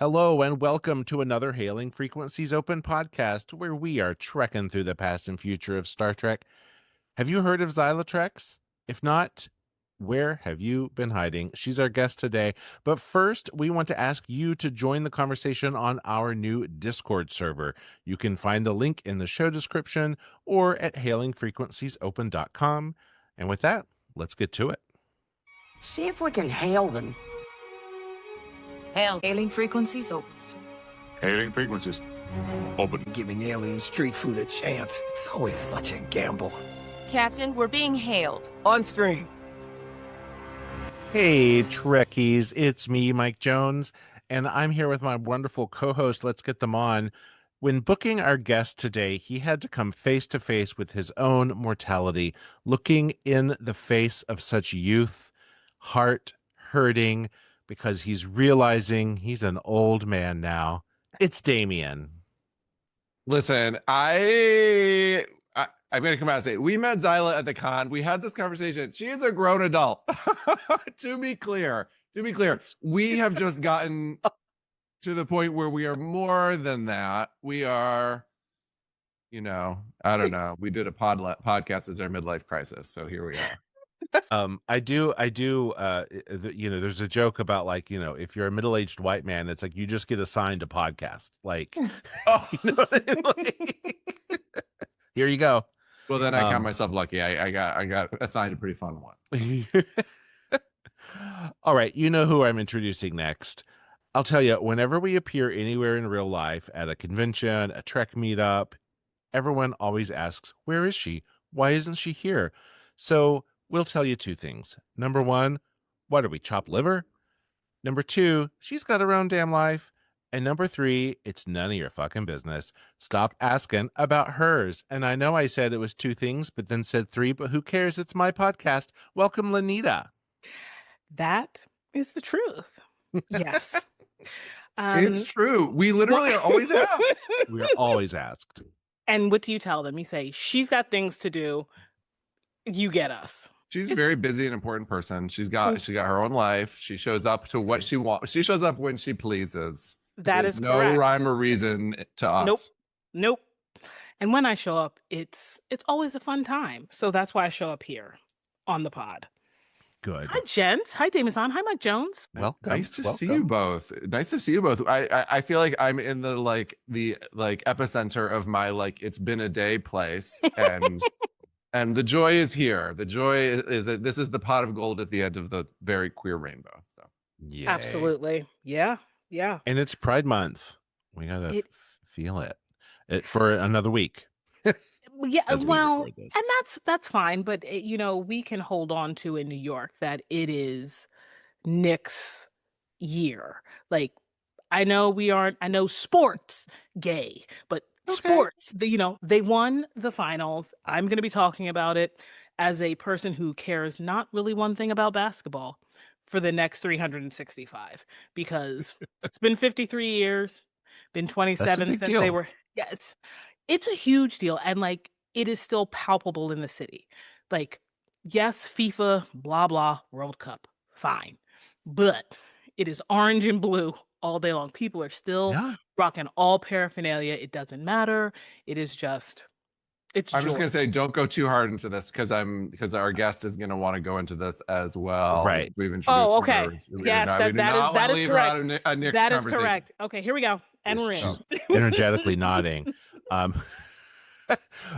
Hello and welcome to another Hailing Frequencies Open podcast where we are trekking through the past and future of Star Trek. Have you heard of ZilaTreks? If not, where have you been hiding? She's our guest today. But first, we want to ask you to join the conversation on our new Discord server. You can find the link in the show description or at hailingfrequenciesopen.com. And with that, let's get to it. See if we can hail them. Hailing frequencies opens. Hailing frequencies. Open. Giving alien street food a chance. It's always such a gamble. Captain, we're being hailed. On screen. Hey, Trekkies, it's me, Mike Jones, and I'm here with my wonderful co-host, Let's Get Them On. When booking our guest today, he had to come face to face with his own mortality, looking in the face of such youth, heart hurting, because he's realizing he's an old man now. It's Damien. Listen, I'm going to come out and say, we met Zila at the con. We had this conversation. She is a grown adult. To be clear, we have just gotten to the point where we are more than that. We are, I don't know. We did a podcast as our midlife crisis. So here we are. There's a joke about if you're a middle-aged white man, it's like you just get assigned a podcast. Like, you know what I mean? Here you go. Well, then I count myself lucky. I got assigned a pretty fun one. All right, you know who I'm introducing next. I'll tell you, whenever we appear anywhere in real life, at a convention, a Trek meetup, everyone always asks, where is she? Why isn't she here? So we'll tell you two things. Number one, what are we, chopped liver? Number two, she's got her own damn life. And number three, it's none of your fucking business. Stop asking about hers. And I know I said it was two things, but then said three, but who cares? It's my podcast. Welcome, Lanita. That is the truth. Yes. It's true. We literally are always asked. We are always asked. And what do you tell them? You say, she's got things to do. You get us. She's a very busy and important person. She got her own life. She shows up to what she wants. She shows up when she pleases. That There's is no correct. rhyme or reason to us. Nope. And when I show up, it's always a fun time. So that's why I show up here on the pod. Good. Hi, gents. Hi, Damison. Hi, Mike Jones. Welcome. Nice to see you both. Nice to see you both. I feel like I'm in the epicenter of my it's been a day place, and and the joy is here. The joy is that this is the pot of gold at the end of the very queer rainbow. So Yay. Absolutely. Yeah. And it's Pride Month. We gotta feel it for another week. Yeah, well, record this. and that's fine, but we can hold on to in New York that it is Nick's year. Like, I know sports gay, but sports, they won the finals. I'm going to be talking about it as a person who cares not really one thing about basketball for the next 365, because it's been 53 years, been 27 since they were. Yeah, it's a huge deal, and it is still palpable in the city. Yes, FIFA, blah blah, World Cup, fine, but it is orange and blue all day long. People are still rocking all paraphernalia. It doesn't matter. It is just, I'm just gonna say, don't go too hard into this because our guest is gonna want to go into this as well. Right. We've introduced. Oh, okay. Her. Yes, that is correct. That is correct. Okay, here we go. And we're in. Energetically nodding.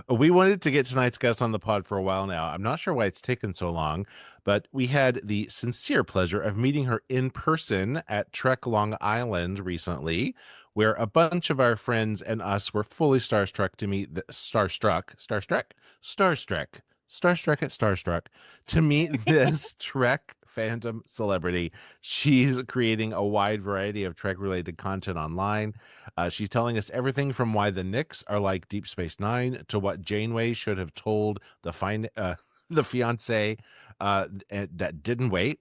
We wanted to get tonight's guest on the pod for a while now. I'm not sure why it's taken so long, but we had the sincere pleasure of meeting her in person at Trek Long Island recently, where a bunch of our friends and us were fully starstruck to meet starstruck at Starstruck to meet this Trek fandom celebrity. She's creating a wide variety of Trek related content online. She's telling us everything from why the Knicks are like Deep Space Nine to what Janeway should have told the fiance that didn't wait.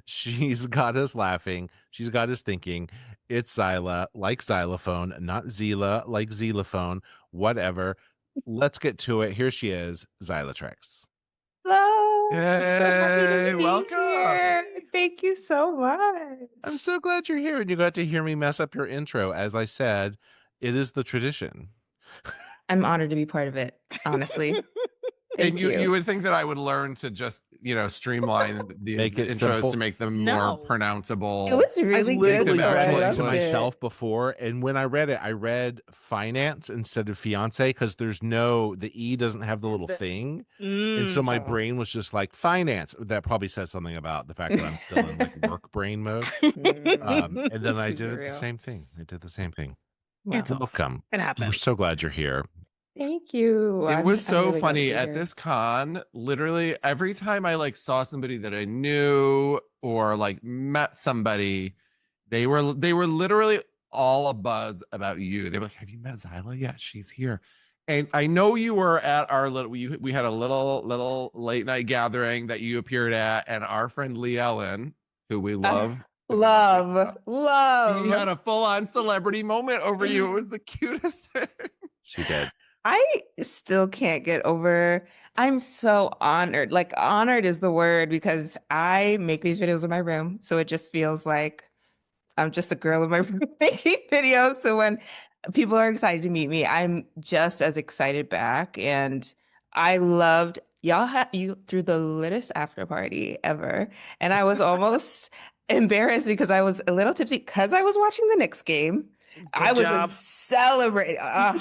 She's got us laughing. She's got us thinking. It's Zila, like xylophone, not Zila, like xylophone, whatever. Let's get to it. Here she is, ZilaTreks. Hello. I'm so happy to Yay, be welcome. here. Thank you so much. I'm so glad you're here and you got to hear me mess up your intro. As I said, it is the tradition. I'm honored to be part of it, honestly. And Thank you you. would think that I would learn to just, streamline these Make it intros simple. to make them No. more pronounncible. It was really I good, literally though. them read I it actual to loved English. myself it. before, and when I read it, I read finance instead of fiance because the E doesn't have the little thing. And so my Oh. brain was just like finance. That probably says something about the fact that I'm still in like work brain mode. And then I did Super it the real. same thing. I did the same thing. It's Wow. Welcome. It We're happens. so glad you're here. Thank you. It was I'm so really glad to funny be at here. this con. Literally every time I like saw somebody that I knew or like met somebody, they were literally all abuzz about you. They were like, "Have you met Zila? Yeah, she's here." And I know you were at our little. We had a little late night gathering that you appeared at, and our friend Lee Ellen, who we love, Love. she had a full on celebrity moment over you. It was the cutest thing. She did. I still can't get over. I'm so honored. Like, honored is the word because I make these videos in my room. So it just feels like I'm just a girl in my room making videos. So when people are excited to meet me, I'm just as excited back. And I loved you threw the littest after party ever. And I was almost embarrassed because I was a little tipsy because I was watching the Knicks game. I was job. celebrating.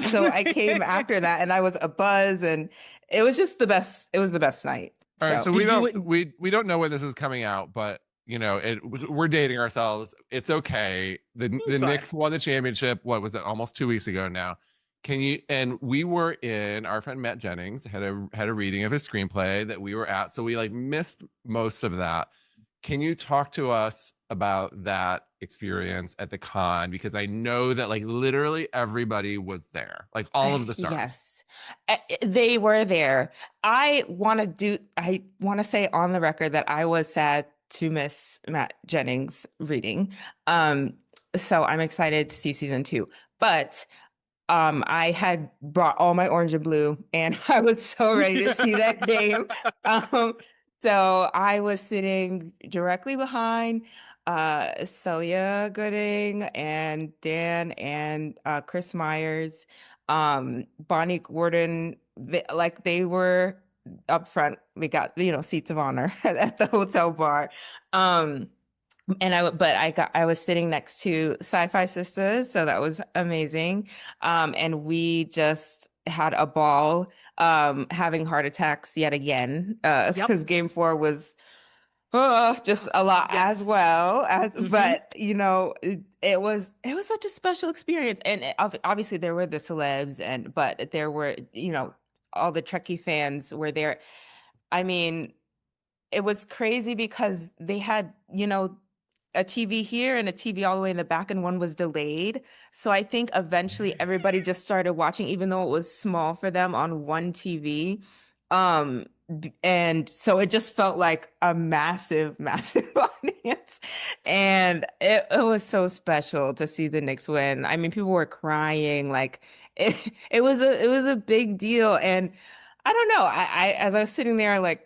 So I came after that and I was a buzz and it was just the best. It was the best night. All right, so we Did you don't we don't know when this is coming out, but we're dating ourselves. It's okay. The fine. Knicks won the championship. What was it? Almost 2 weeks ago now. And we were in, our friend Matt Jennings had a reading of his screenplay that we were at, so we like missed most of that. Can you talk to us about that experience at the con? Because I know that like literally everybody was there, like all of the stars. Yes, they were there. I want to say on the record that I was sad to miss Matt Jennings reading. So I'm excited to see season 2. But I had brought all my orange and blue, and I was so ready to see that game. So I was sitting directly behind Celia Gooding and Dan and Chris Myers, Bonnie Gordon. They were up front. We got seats of honor at the hotel bar. And I was sitting next to Sci-Fi Sisters, so that was amazing. And we just had a ball, having heart attacks yet again, because Game 4 was just a lot as well as, but it was such a special experience. And obviously there were the celebs but there were, all the Trekkie fans were there. I mean, it was crazy because they had, a TV here and a TV all the way in the back, and one was delayed. So I think eventually everybody just started watching, even though it was small for them, on one TV. And so it just felt like a massive, massive audience. And it was so special to see the Knicks win. I mean, people were crying. Like it was a big deal. And I don't know. I as I was sitting there, like,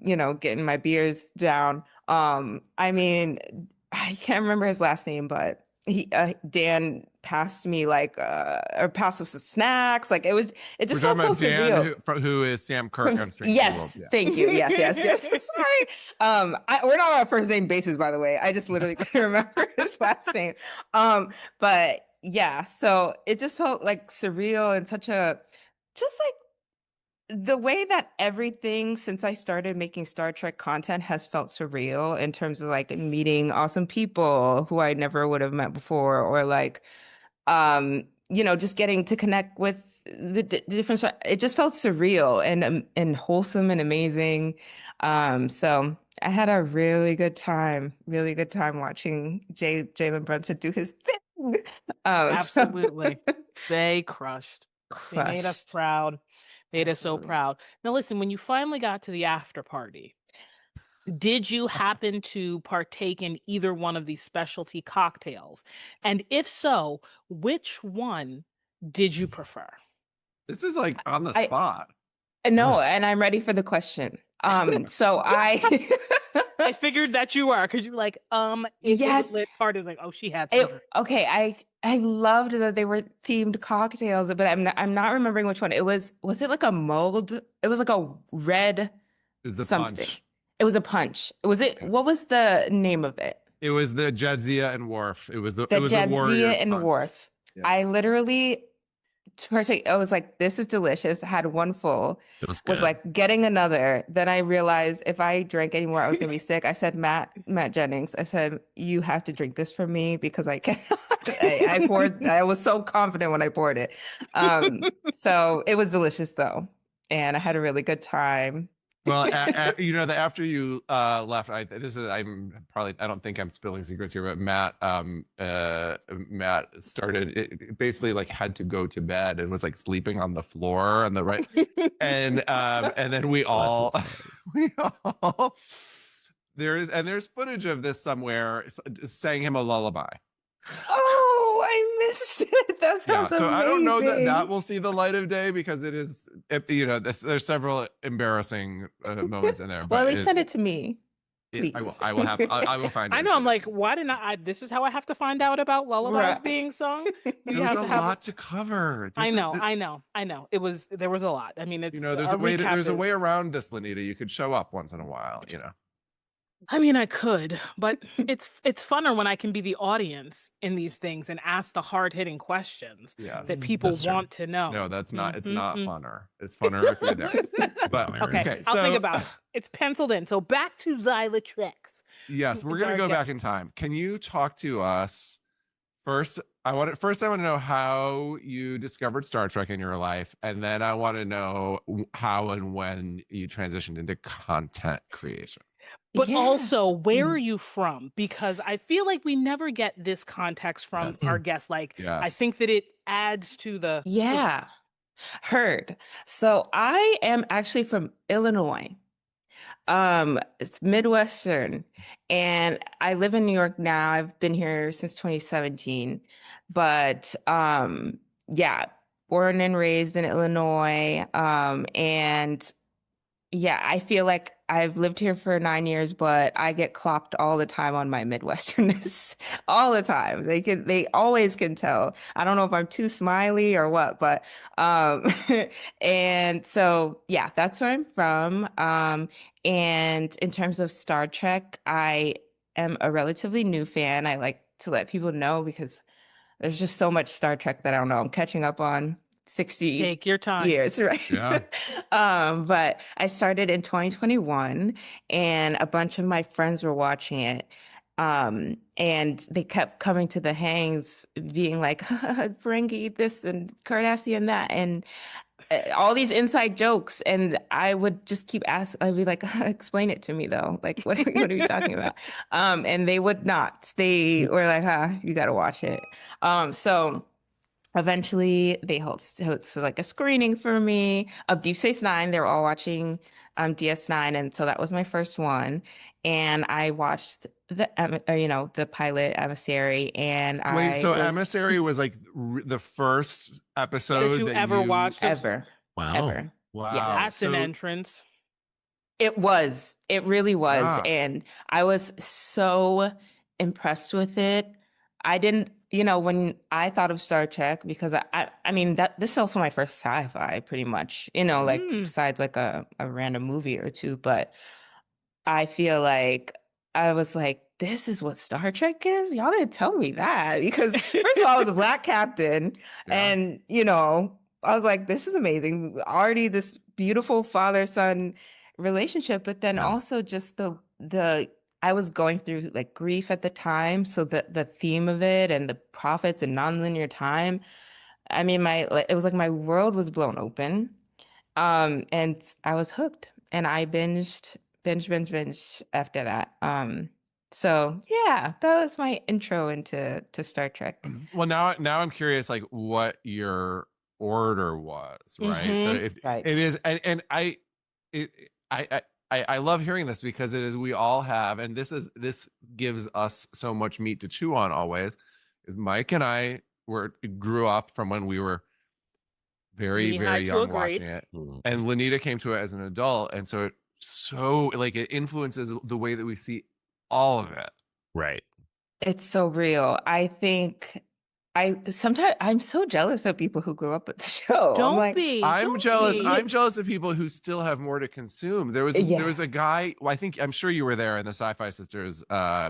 getting my beers down. I mean, I can't remember his last name, but Dan passed me or passed us some snacks. Like it just We're felt talking so about Dan, surreal. who is Sam Kirk on Strange New World. Yes, Yeah. thank you. Yes. Sorry. We're not on a first name basis, by the way. I just literally couldn't remember his last name. But yeah, so it just felt like surreal and just like the way that everything since I started making Star Trek content has felt surreal in terms of like meeting awesome people who I never would have met before, or like, just getting to connect with the different. It just felt surreal and wholesome and amazing. So I had a really good time watching Jalen Brunson do his thing. Absolutely. They crushed. They made us proud. Made us so proud. Now, listen, when you finally got to the after party, did you happen to partake in either one of these specialty cocktails? And if so, which one did you prefer? This is like on the spot. No, and I'm ready for the question. So I I figured that you were, because you were like, if it yes, was lit party, it was like, oh, she had some drink. okay. I loved that they were themed cocktails, but I'm not remembering which one. Was it like a mulled? It was like a red Is the something. punch. It was a punch. Was it? Yes. What was the name of it? It was the Jadzia and Worf. It was the Jadzia warrior and punch. Worf. Yeah. I literally I was like, this is delicious. Had one full. It was Was good. like getting another. Then I realized if I drank anymore, I was gonna be sick. I said, Matt Jennings, I said, you have to drink this for me because I cannot. I poured. I was so confident when I poured it. So it was delicious though, and I had a really good time. Well, after you left, I don't think I'm spilling secrets here, but Matt started basically like had to go to bed and was like sleeping on the floor on the right, and then we all there's footage of this somewhere sang him a lullaby. Oh, I missed it. That sounds So amazing. I don't know that will see the light of day because it is, there's several embarrassing moments in there. Well, But at least send it to me, please. I will find it. I know. I'm like, why didn't this is how I have to find out about lullabies Right. being sung. There was a lot to cover. I know. There was a lot. I mean, it's, there's a way around this, Lanita. You could show up once in a while, I mean, I could, but it's funner when I can be the audience in these things and ask the hard-hitting questions that people want to know. No, that's not. It's not funner. It's funner if you're there. But okay, I'll think about it. It's penciled in. So back to ZilaTreks. Yes, we're gonna go back in time. Can you talk to us first? I want to know how you discovered Star Trek in your life, and then I want to know how and when you transitioned into content creation. But also, where are you from? Because I feel like we never get this context from our guests. Like, I think that it adds to the... Heard. So I am actually from Illinois. It's Midwestern, and I live in New York now. I've been here since 2017, but born and raised in Illinois. And yeah, I feel like I've lived here for 9 years, but I get clocked all the time on my Midwesternness, all the time. They always can tell. I don't know if I'm too smiley or what, but and so yeah, that's where I'm from. And in terms of Star Trek, I am a relatively new fan. I like to let people know because there's just so much Star Trek that I don't know. I'm catching up on 60 Take your time. years, right? Yeah. But I started in 2021 and a bunch of my friends were watching it. And they kept coming to the hangs being like, Ferengi this and Cardassian that and all these inside jokes. And I would just keep asking, I'd be like, explain it to me though. Like, what are you talking about? And they would not. They were like, you got to watch it. So eventually, they host like a screening for me of Deep Space Nine. They were all watching DS9, and so that was my first one. And I watched the pilot Emissary, and Emissary was like the first episode that you ever watched ever. Wow. Ever. Wow, Yeah, that's an entrance. It was. It really was, Yeah. and I was so impressed with it. I didn't. When I thought of Star Trek, because I mean, this is also my first sci-fi, pretty much, like besides like a random movie or two, but I feel like I was like, this is what Star Trek is? Y'all didn't tell me that because first of all, I was a black captain and, I was like, this is amazing. Already this beautiful father-son relationship, but then also just the I was going through like grief at the time. So the theme of it and the prophets and nonlinear time, I mean, it was like my world was blown open. And I was hooked and I binged after that. So yeah, that was my intro into Star Trek. Well, now I'm curious, like what your order was, right? So if it is, and I love hearing this because it is, we all have, and this gives us so much meat to chew on always, is Mike and I grew up from when we were very, very young watching it. And Lanita came to it as an adult. And so so like it influences the way that we see all of it. Right. It's so real. I think sometimes I'm so jealous of people who grew up with the show. I'm Don't like, be. I'm Don't jealous. be. I'm jealous of people who still have more to consume. There was a guy. Well, I'm sure you were there in the Sci-Fi Sisters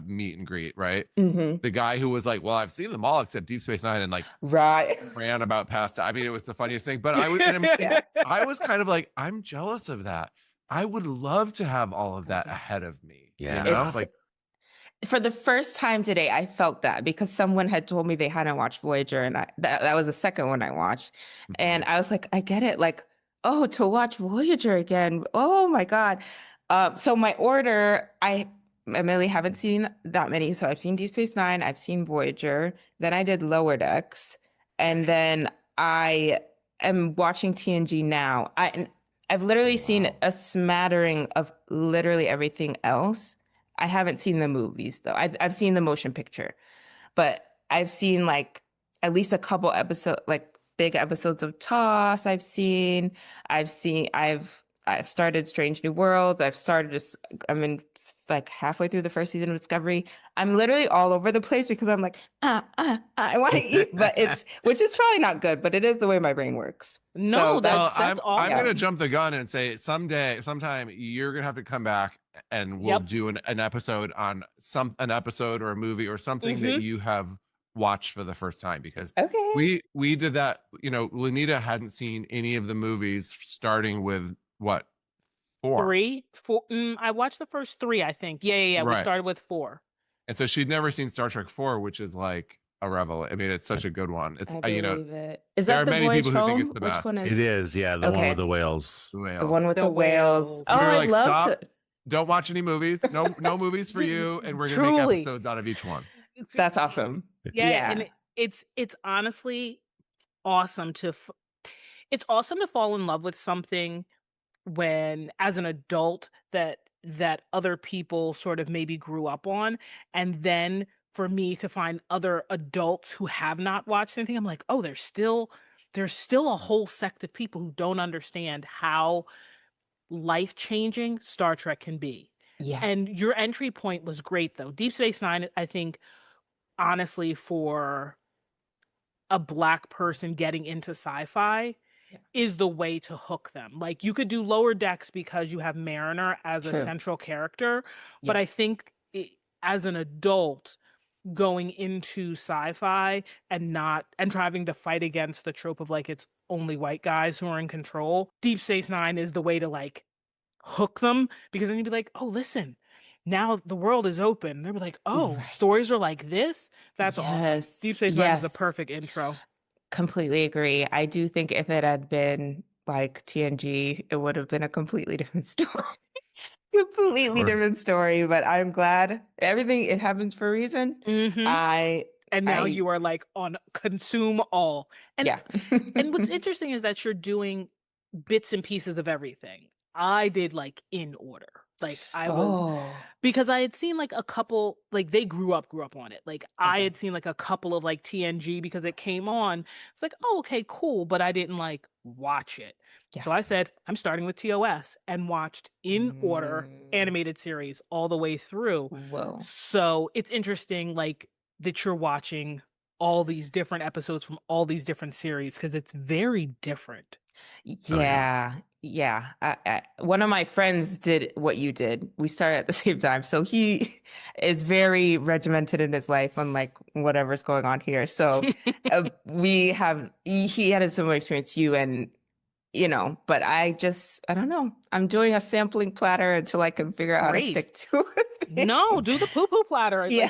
meet and greet, right? mhm, The guy who was like, "Well, I've seen them all except Deep Space Nine," and like right. ran about past. I mean, it was the funniest thing. But I was, and Yeah. I was kind of like, I'm jealous of that. I would love to have all of that ahead of me. Yeah. You know, It's like for the first time today, I felt that because someone had told me they hadn't watched Voyager, and that was the second one I watched, and I was like, I get it, like, oh, to watch Voyager again, oh my God. So my order, I really haven't seen that many. So I've seen Deep Space Nine, I've seen Voyager, then I did Lower Decks, and then I am watching TNG now. I've literally seen a smattering of literally everything else. I haven't seen the movies though. I've seen the motion picture, but I've seen like at least a couple episodes, like big episodes of Toss. I started Strange New Worlds. I'm in like halfway through the first season of Discovery. I'm literally all over the place because I'm like, I want to eat, but which is probably not good, but it is the way my brain works. No, So that's I'm awesome. gonna jump the gun and say sometime you're gonna have to come back and we'll Yep. do an episode on an episode or a movie or something that you have watched for the first time, because okay. we did that. You know, Lanita hadn't seen any of the movies starting with what, 4, 3, 4. I watched the first 3, I think. Yeah. We Right. started with 4. And so she'd never seen Star Trek 4, which is like a revel. I mean, it's such a good one. It's I you know, believe it. Is there that are the many Voyage people who think Home? it's the Which best. one It is, yeah, the one Okay. with the whales. The whales. The one with The the whales. whales. Oh, We were I'd like, love stop. to. Don't watch any movies. No movies for you, and we're gonna make Truly. episodes out of each one. That's awesome. Yeah, and it's honestly awesome it's awesome to fall in love with something when as an adult that other people sort of maybe grew up on, and then for me to find other adults who have not watched anything, I'm like, oh, there's still a whole sect of people who don't understand how life-changing Star Trek can be. Yeah. And your entry point was great though. Deep Space Nine, I think, honestly, for a Black person getting into sci-fi is the way to hook them. Like, you could do Lower Decks because you have Mariner as a True. central character, Yeah. but I think as an adult going into sci-fi and having to fight against the trope of like it's only white guys who are in control, Deep Space Nine is the way to like hook them, because then you'd be like, oh, listen, now the world is open. They'll be like, oh, Right. stories are like this. That's awesome. Yes. Deep Space Nine is the Yes. perfect intro. Completely agree. I do think if it had been like TNG, it would have been a completely different story. Completely Sure. different story, but I'm glad it happens for a reason. And now you are like on consume all. And Yeah. and what's interesting is that you're doing bits and pieces of everything. I did like in order. Like I was because I had seen like a couple, like they grew up on it. Like I had seen like a couple of like TNG because it came on. It's like, oh, okay, cool. But I didn't like watch it. Yeah. So I said, I'm starting with TOS and watched in order animated series all the way through. Whoa. So it's interesting, like, that you're watching all these different episodes from all these different series because it's very different. Yeah. Yeah. One of my friends did what you did. We started at the same time. So he is very regimented in his life, unlike whatever's going on here. So he had a similar experience to you, and but I don't know. I'm doing a sampling platter until I can figure out how to stick to it. No, do the poo-poo platter. Yeah.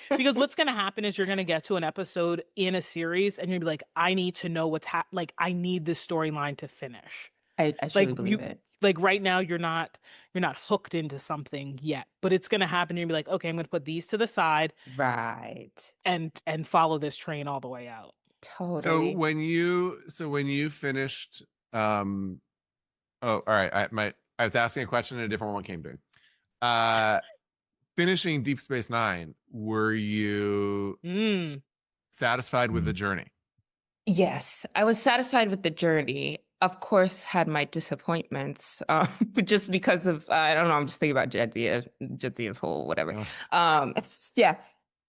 Because what's going to happen is you're going to get to an episode in a series and you'll be like, I need to know what's like, I need this storyline to finish. I truly believe it. Like right now, you're not hooked into something yet, but it's going to happen. You'll be like, okay, I'm going to put these to the side. Right. And follow this train all the way out. Totally. So when you finished, all right. I was asking a question and a different one came to. Finishing Deep Space Nine, were you satisfied with the journey? Yes, I was satisfied with the journey. of course, had my disappointments, just because of I don't know. I'm just thinking about Jadzia's whole whatever. Yeah,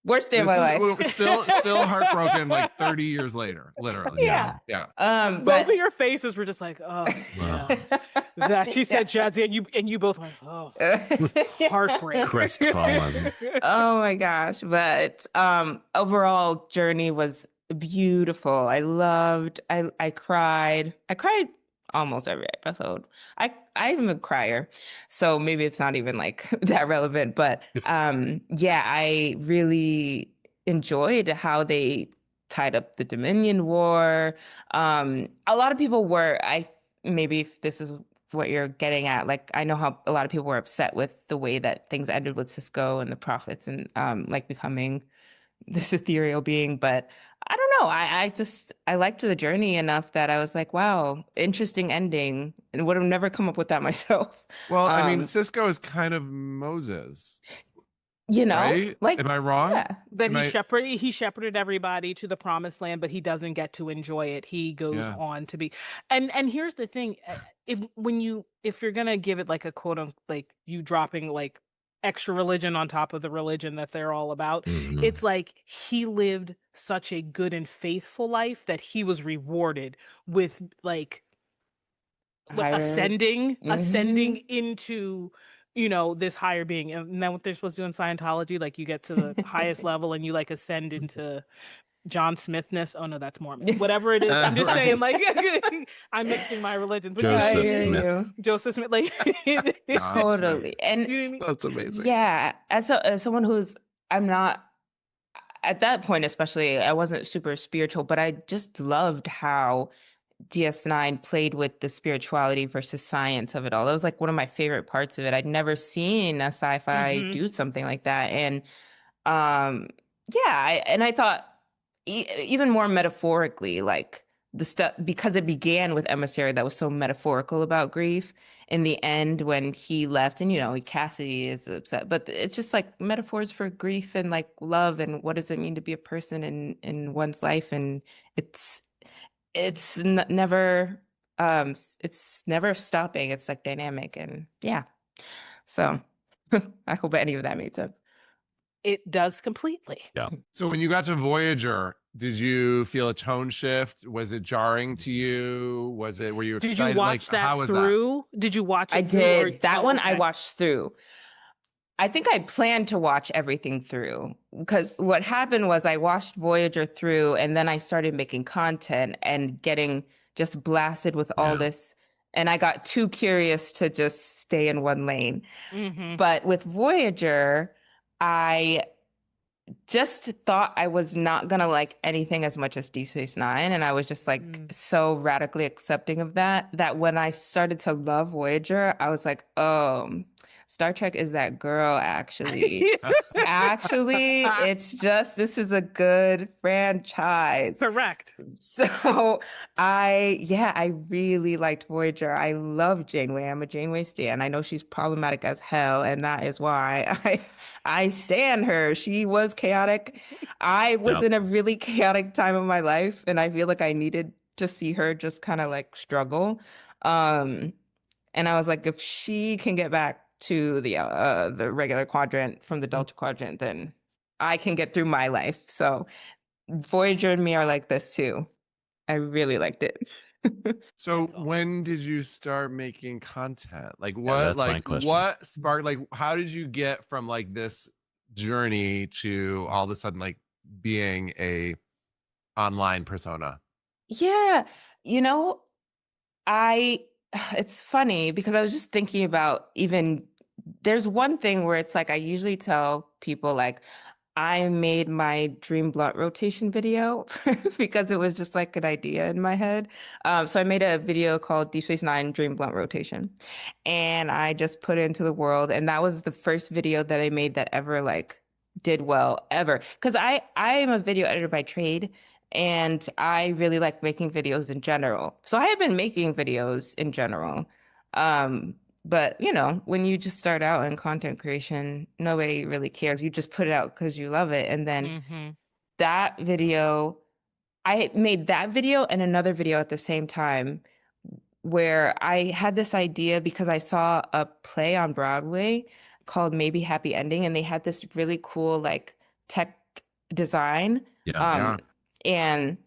worst day of This my is life. still heartbroken like 30 years later, literally. Yeah. Yeah. Both But of your faces were just like, oh, Wow. yeah. That she said Jadzia, and you both went, oh, heartbreak. Crestfallen. Oh my gosh. But overall journey was beautiful. I cried. I cried almost every episode. I'm a crier. So maybe it's not even like that relevant, but yeah, I really enjoyed how they tied up the Dominion War. A lot of people were maybe if this is what you're getting at. Like, I know how a lot of people were upset with the way that things ended with Cisco and the prophets and like becoming this ethereal being. But I don't know. I liked the journey enough that I was like, wow, interesting ending, and would have never come up with that myself. Well, I mean, Cisco is kind of Moses, You know, right? like, Am I wrong? yeah. That Am I- he shepherded everybody to the promised land, but he doesn't get to enjoy it. He goes Yeah. on to be, and here's the thing: if you're gonna give it like a quote unquote, like you dropping like extra religion on top of the religion that they're all about, Mhm. it's like he lived such a good and faithful life that he was rewarded with like Higher- ascending Mhm. into this higher being. And then what they're supposed to do in Scientology, like you get to the highest level and you like ascend into John Smithness. Oh no, that's Mormon. Whatever it is, I'm just Right. saying, like I'm mixing my religions. But Joseph I hear Smith. you. Joseph Smith, like Totally. And You know what I mean? That's amazing. yeah, as someone I'm not at that point, especially, I wasn't super spiritual, but I just loved how DS9 played with the spirituality versus science of it all. That was like one of my favorite parts of it. I'd never seen a sci-fi Mhm. do something like that. And yeah, I thought even more metaphorically, like the stuff, because it began with Emissary that was so metaphorical about grief. In the end, when he left, and Cassidy is upset, but it's just like metaphors for grief and like love and what does it mean to be a person in one's life. And never it's never stopping. It's like dynamic, and yeah. So I hope any of that made sense. It does completely. Yeah. So when you got to Voyager, did you feel a tone shift? Was it jarring to you? Were you Did excited? you watch like, how that was through? Did you watch it I through, or- did that oh, one. I okay. watched through. I think I planned to watch everything through, because what happened was I watched Voyager through, and then I started making content and getting just blasted with all Yeah. this, and I got too curious to just stay in one lane. Mhm. But with Voyager, I just thought I was not gonna like anything as much as Deep Space Nine, and I was just like so radically accepting of that when I started to love Voyager, I was like, oh, Star Trek is that girl, actually. Actually, it's just, this is a good franchise. Correct. So I really liked Voyager. I love Janeway. I'm a Janeway stan. I know she's problematic as hell, and that is why I stan her. She was chaotic. I was Yep. in a really chaotic time of my life, and I feel like I needed to see her just kind of like struggle. And I was like, if she can get back to the regular quadrant from the Delta Quadrant, then I can get through my life. So Voyager and me are like this too. I really liked it. So That's awesome. when did you start making content? Like that's my question. what sparked, like how did you get from like this journey to all of a sudden like being a online persona? Yeah, it's funny because I was just thinking about, even there's one thing where it's like I usually tell people like I made my dream blunt rotation video because it was just like an idea in my head. So I made a video called Deep Space Nine Dream Blunt Rotation, and I just put it into the world. And that was the first video that I made that ever like did well ever. Because I am a video editor by trade, and I really like making videos in general. So I have been making videos in general. But when you just start out in content creation, nobody really cares. You just put it out because you love it. And then Mhm. that video, I made that video and another video at the same time where I had this idea because I saw a play on Broadway called Maybe Happy Ending, and they had this really cool like tech design. Yeah. Um, and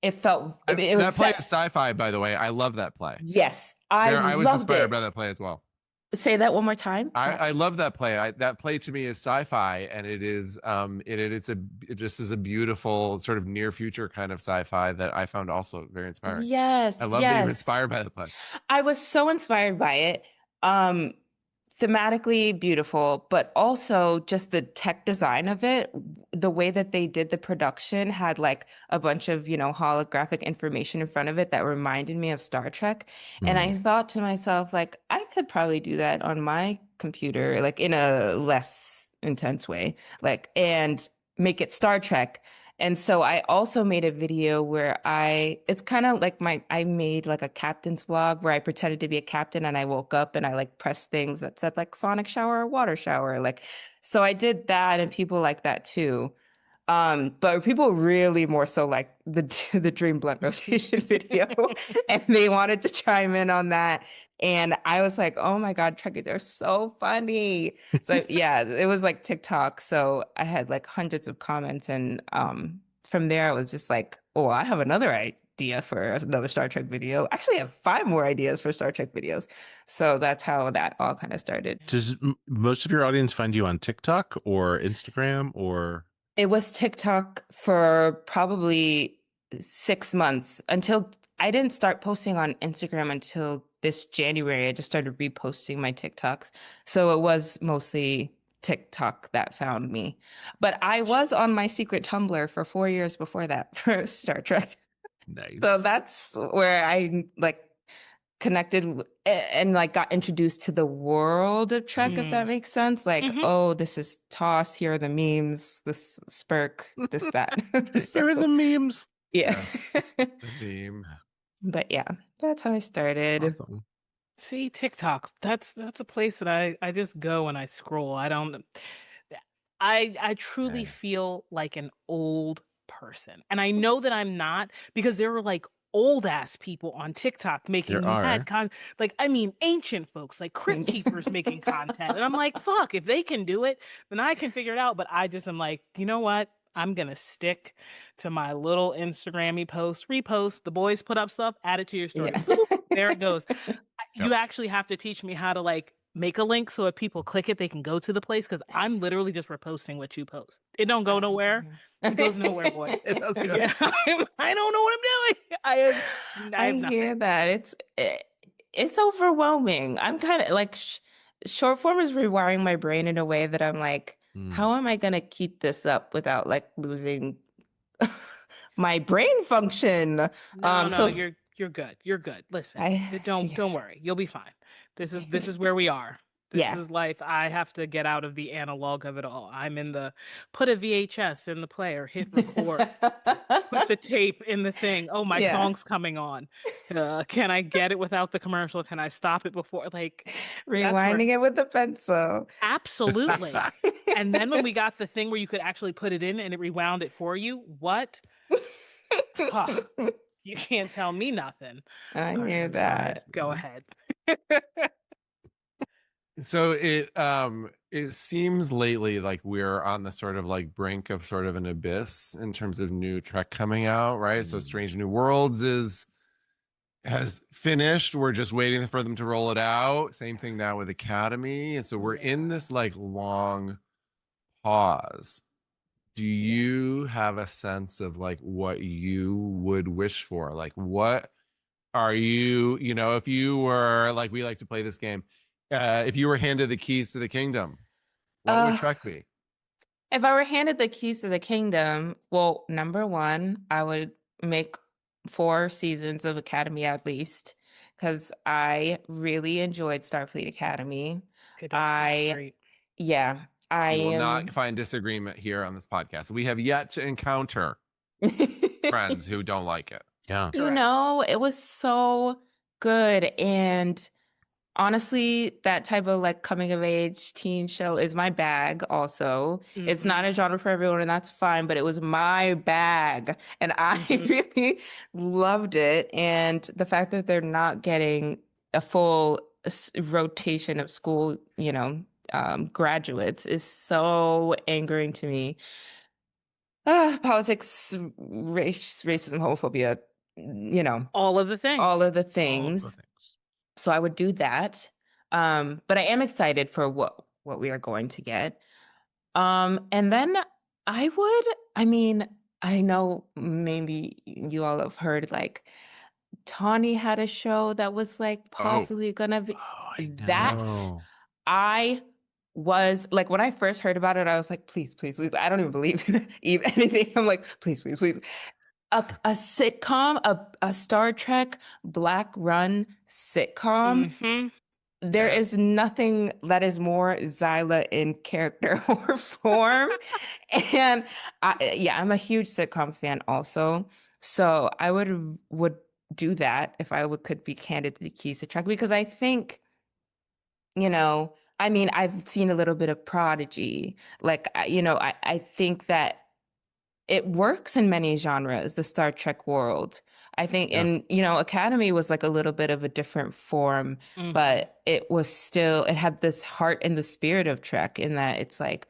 it felt it was That play set. is sci-fi, by the way. I love that play. Yes, I I was loved inspired it. by that play as well. Say that one more time. I love that play. That play to me is sci-fi, and it is it just is a beautiful sort of near future kind of sci-fi that I found also very inspiring. Yes, I love that you were inspired by the play. I was so inspired by it. Thematically beautiful, but also just the tech design of it. The way that they did the production had like a bunch of, holographic information in front of it that reminded me of Star Trek. And I thought to myself, like, I could probably do that on my computer, like in a less intense way, like, and make it Star Trek. And so I also made a video where it's kind of like I made like a captain's vlog where I pretended to be a captain and I woke up and I like pressed things that said like sonic shower or water shower. Like, so I did that and people like that too. But people really more so like the Dream Blunt rotation video and they wanted to chime in on that. And I was like, oh my God, Trekkies are so funny. So yeah, it was like TikTok. So I had like hundreds of comments and from there I was just like, oh, I have another idea for another Star Trek video. Actually, I have 5 more ideas for Star Trek videos. So that's how that all kind of started. Does most of your audience find you on TikTok or Instagram or? It was TikTok for probably 6 months until I didn't start posting on Instagram until this January. I just started reposting my TikToks. So it was mostly TikTok that found me. But I was on my secret Tumblr for 4 years before that for Star Trek. Nice. So that's where I like connected and like got introduced to the world of Trek, if that makes sense. Like, oh, this is Toss, here are the memes, this Spurk, this, that. Here are the memes. Yeah. The meme. But yeah, that's how I started. Awesome. See, TikTok, that's a place that I just go and I scroll. I truly feel like an old person. And I know that I'm not, because there were like old ass people on TikTok making mad content. Like, I mean, ancient folks, like crypt keepers making content. And I'm like, fuck, if they can do it, then I can figure it out. But I just am like, you know what? I'm going to stick to my little Instagram-y post, repost. The boys put up stuff, add it to your story. Yeah. Boop, there it goes. You actually have to teach me how to like make a link so if people click it, they can go to the place, because I'm literally just reposting what you post. It don't go nowhere. It goes nowhere, boy. Yeah, I don't know what I'm doing. I hear that. It's overwhelming. I'm kind of like short form is rewiring my brain in a way that I'm like, how am I going to keep this up without like losing my brain function? No, you're good. You're good. Listen, don't worry. You'll be fine. This is where we are. This is life. I have to get out of the analog of it all. I'm in the put a VHS in the player, hit record, put the tape in the thing. Oh, my song's coming on. Can I get it without the commercial? Can I stop it before? Like rewinding it with the pencil. Absolutely. And then when we got the thing where you could actually put it in and it rewound it for you, what? You can't tell me nothing. I hear that. Go ahead. So it seems lately like we're on the sort of like brink of sort of an abyss in terms of new Trek coming out, right? So Strange New Worlds has finished. We're just waiting for them to roll it out. Same thing now with Academy. And so we're in this like long pause. Do you have a sense of like what you would wish for? Like, what are you, if you were like, we like to play this game. If you were handed the keys to the kingdom, what would Trek be? If I were handed the keys to the kingdom, well, number one, I would make 4 seasons of Academy at least, because I really enjoyed Starfleet Academy. Great. I will not find disagreement here on this podcast. We have yet to encounter friends who don't like it. Yeah. It was so good. And honestly, that type of like coming of age teen show is my bag also. It's not a genre for everyone, and that's fine, but it was my bag. And I really loved it. And the fact that they're not getting a full rotation of school, graduates is so angering to me. Politics, racism, homophobia, All of the things. all of the All the things. things. So I would do that. But I am excited for what we are going to get. And then I know maybe you all have heard like Tawny had a show that was like possibly gonna be Oh, I that. know. I was like, when I first heard about it, I was like, please, please, please. I don't even believe in anything. I'm like, please, please, please. A sitcom, a Star Trek Black Run sitcom. There is nothing that is more Zyla in character or form. And I'm a huge sitcom fan also. So I would do that if I could be candid to the keys to track, because I think, I've seen a little bit of Prodigy. Like, I think that it works in many genres, the Star Trek world. I think, and Academy was like a little bit of a different form, but it had this heart and the spirit of Trek, in that it's like,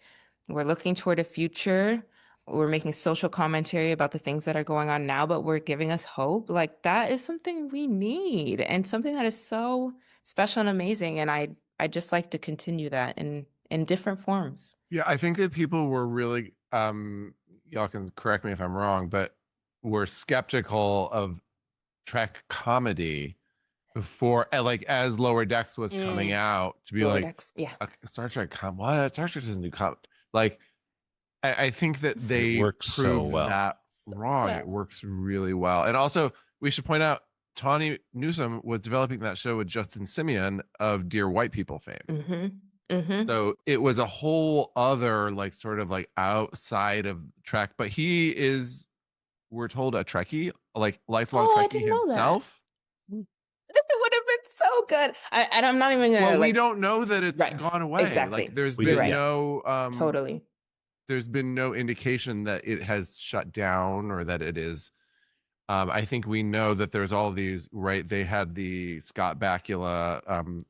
we're looking toward a future. We're making social commentary about the things that are going on now, but we're giving us hope. Like, that is something we need, and something that is so special and amazing. And I just like to continue that in different forms. Yeah, I think that people were really y'all can correct me if I'm wrong, but were skeptical of Trek comedy before, like, as Lower Decks was coming out, to be Lower like, Decks, yeah. Star Trek what? Star Trek doesn't do like, I think that they works so proved well. that wrong. well. It works really well. And also, we should point out, Tawny Newsome was developing that show with Justin Simeon of Dear White People fame. So it was a whole other, like, sort of like outside of Trek, but he is, we're told, a Trekkie, like lifelong I Trekkie didn't know that. himself. It would have been so good. And I'm not even gonna, Well, we like, don't know that it's right, gone away. exactly. Like, there's We been didn't. no Totally. there's been no indication that it has shut down or that it is. I think we know that there's all these, right? They had the Scott Bakula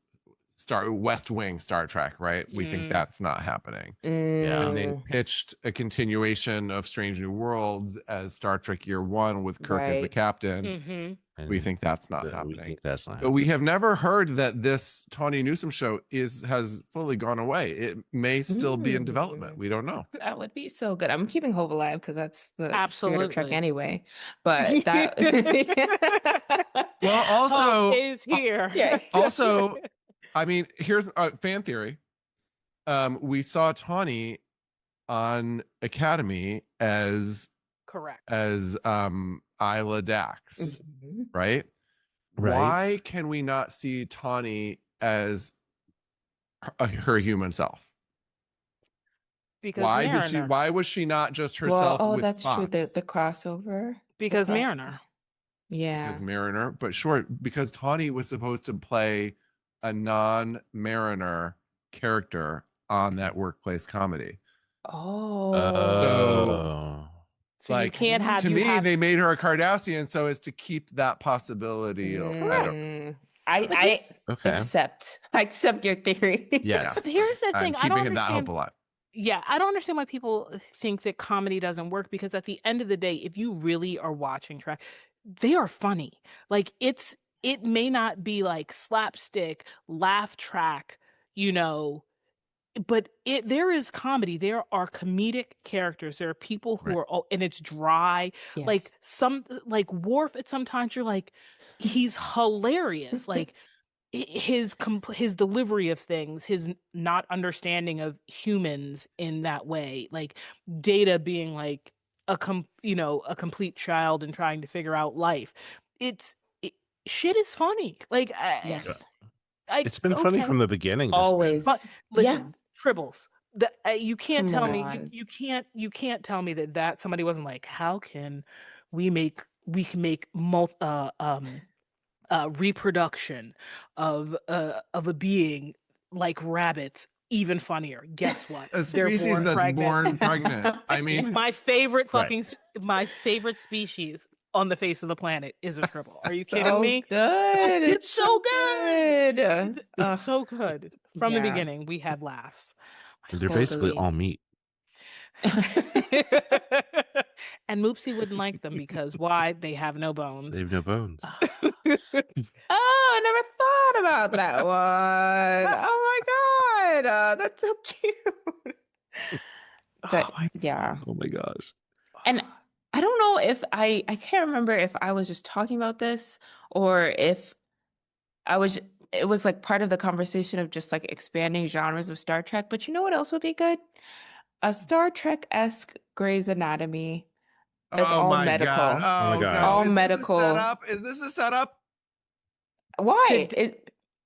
West Wing Star Trek, right? We think that's not happening. And they pitched a continuation of Strange New Worlds as Star Trek Year One with Kirk as the Right. captain. We think that's not We happening. think that's not But we have never heard that this Tawny Newsome show has fully gone away. It may still be in development. We don't know. That would be so good. I'm keeping hope alive because that's the spirit of Trek Absolutely. anyway. But that Well, also, Hope is here. yeah. also, I mean, here's a fan theory. We saw Tawny on Academy as Correct. Isla Dax, right? Right. Why can we not see Tawny as her human self? Because Why Mariner. why was she not just herself? With that's Spock? true. The crossover. Because The cro- Mariner. Yeah. Because Mariner, but sure, because Tawny was supposed to play a non-Mariner character on that workplace comedy. Oh. So you can't have to me, they made her a Cardassian so as to keep that possibility. I Okay. accept your theory. Yes. But here's the I'm thing. I don't keeping that understand. hope alive. Yeah, I don't understand why people think that comedy doesn't work, because at the end of the day, if you really are watching Trek, they are funny. Like, it may not be like slapstick, laugh track, but there is comedy. There are comedic characters. There are people who are, and it's dry. Yes. Like Worf, at sometimes you're like, he's hilarious. Like, his delivery of things, his not understanding of humans in that way, like Data being like a complete child and trying to figure out life. Shit is funny. Like, yes. It's been funny from the beginning. Always. But listen, Tribbles. You can't Come tell me on. you can't tell me that somebody wasn't like, how can we can make reproduction of a being like rabbits even funnier. Guess what? A They're species born that's pregnant. born pregnant. I mean, My favorite Right. fucking my favorite species on the face of the planet is a triple. Are you kidding So me? good. It's so good. good. It's so good. From the yeah. beginning, we had laughs. They're basically all meat. And Moopsy wouldn't like them because why? They have no bones. They have no bones. Oh, I never thought about that one. Oh my god, that's so cute. But yeah, Oh my gosh. and I don't know if I can't remember if I was just talking about this or if it was like part of the conversation of just like expanding genres of Star Trek. But you know what else would be good? A Star Trek-esque Grey's Anatomy. It's oh all my medical. God. Oh my God. No. All Is medical. This a setup? Is this a setup? Why?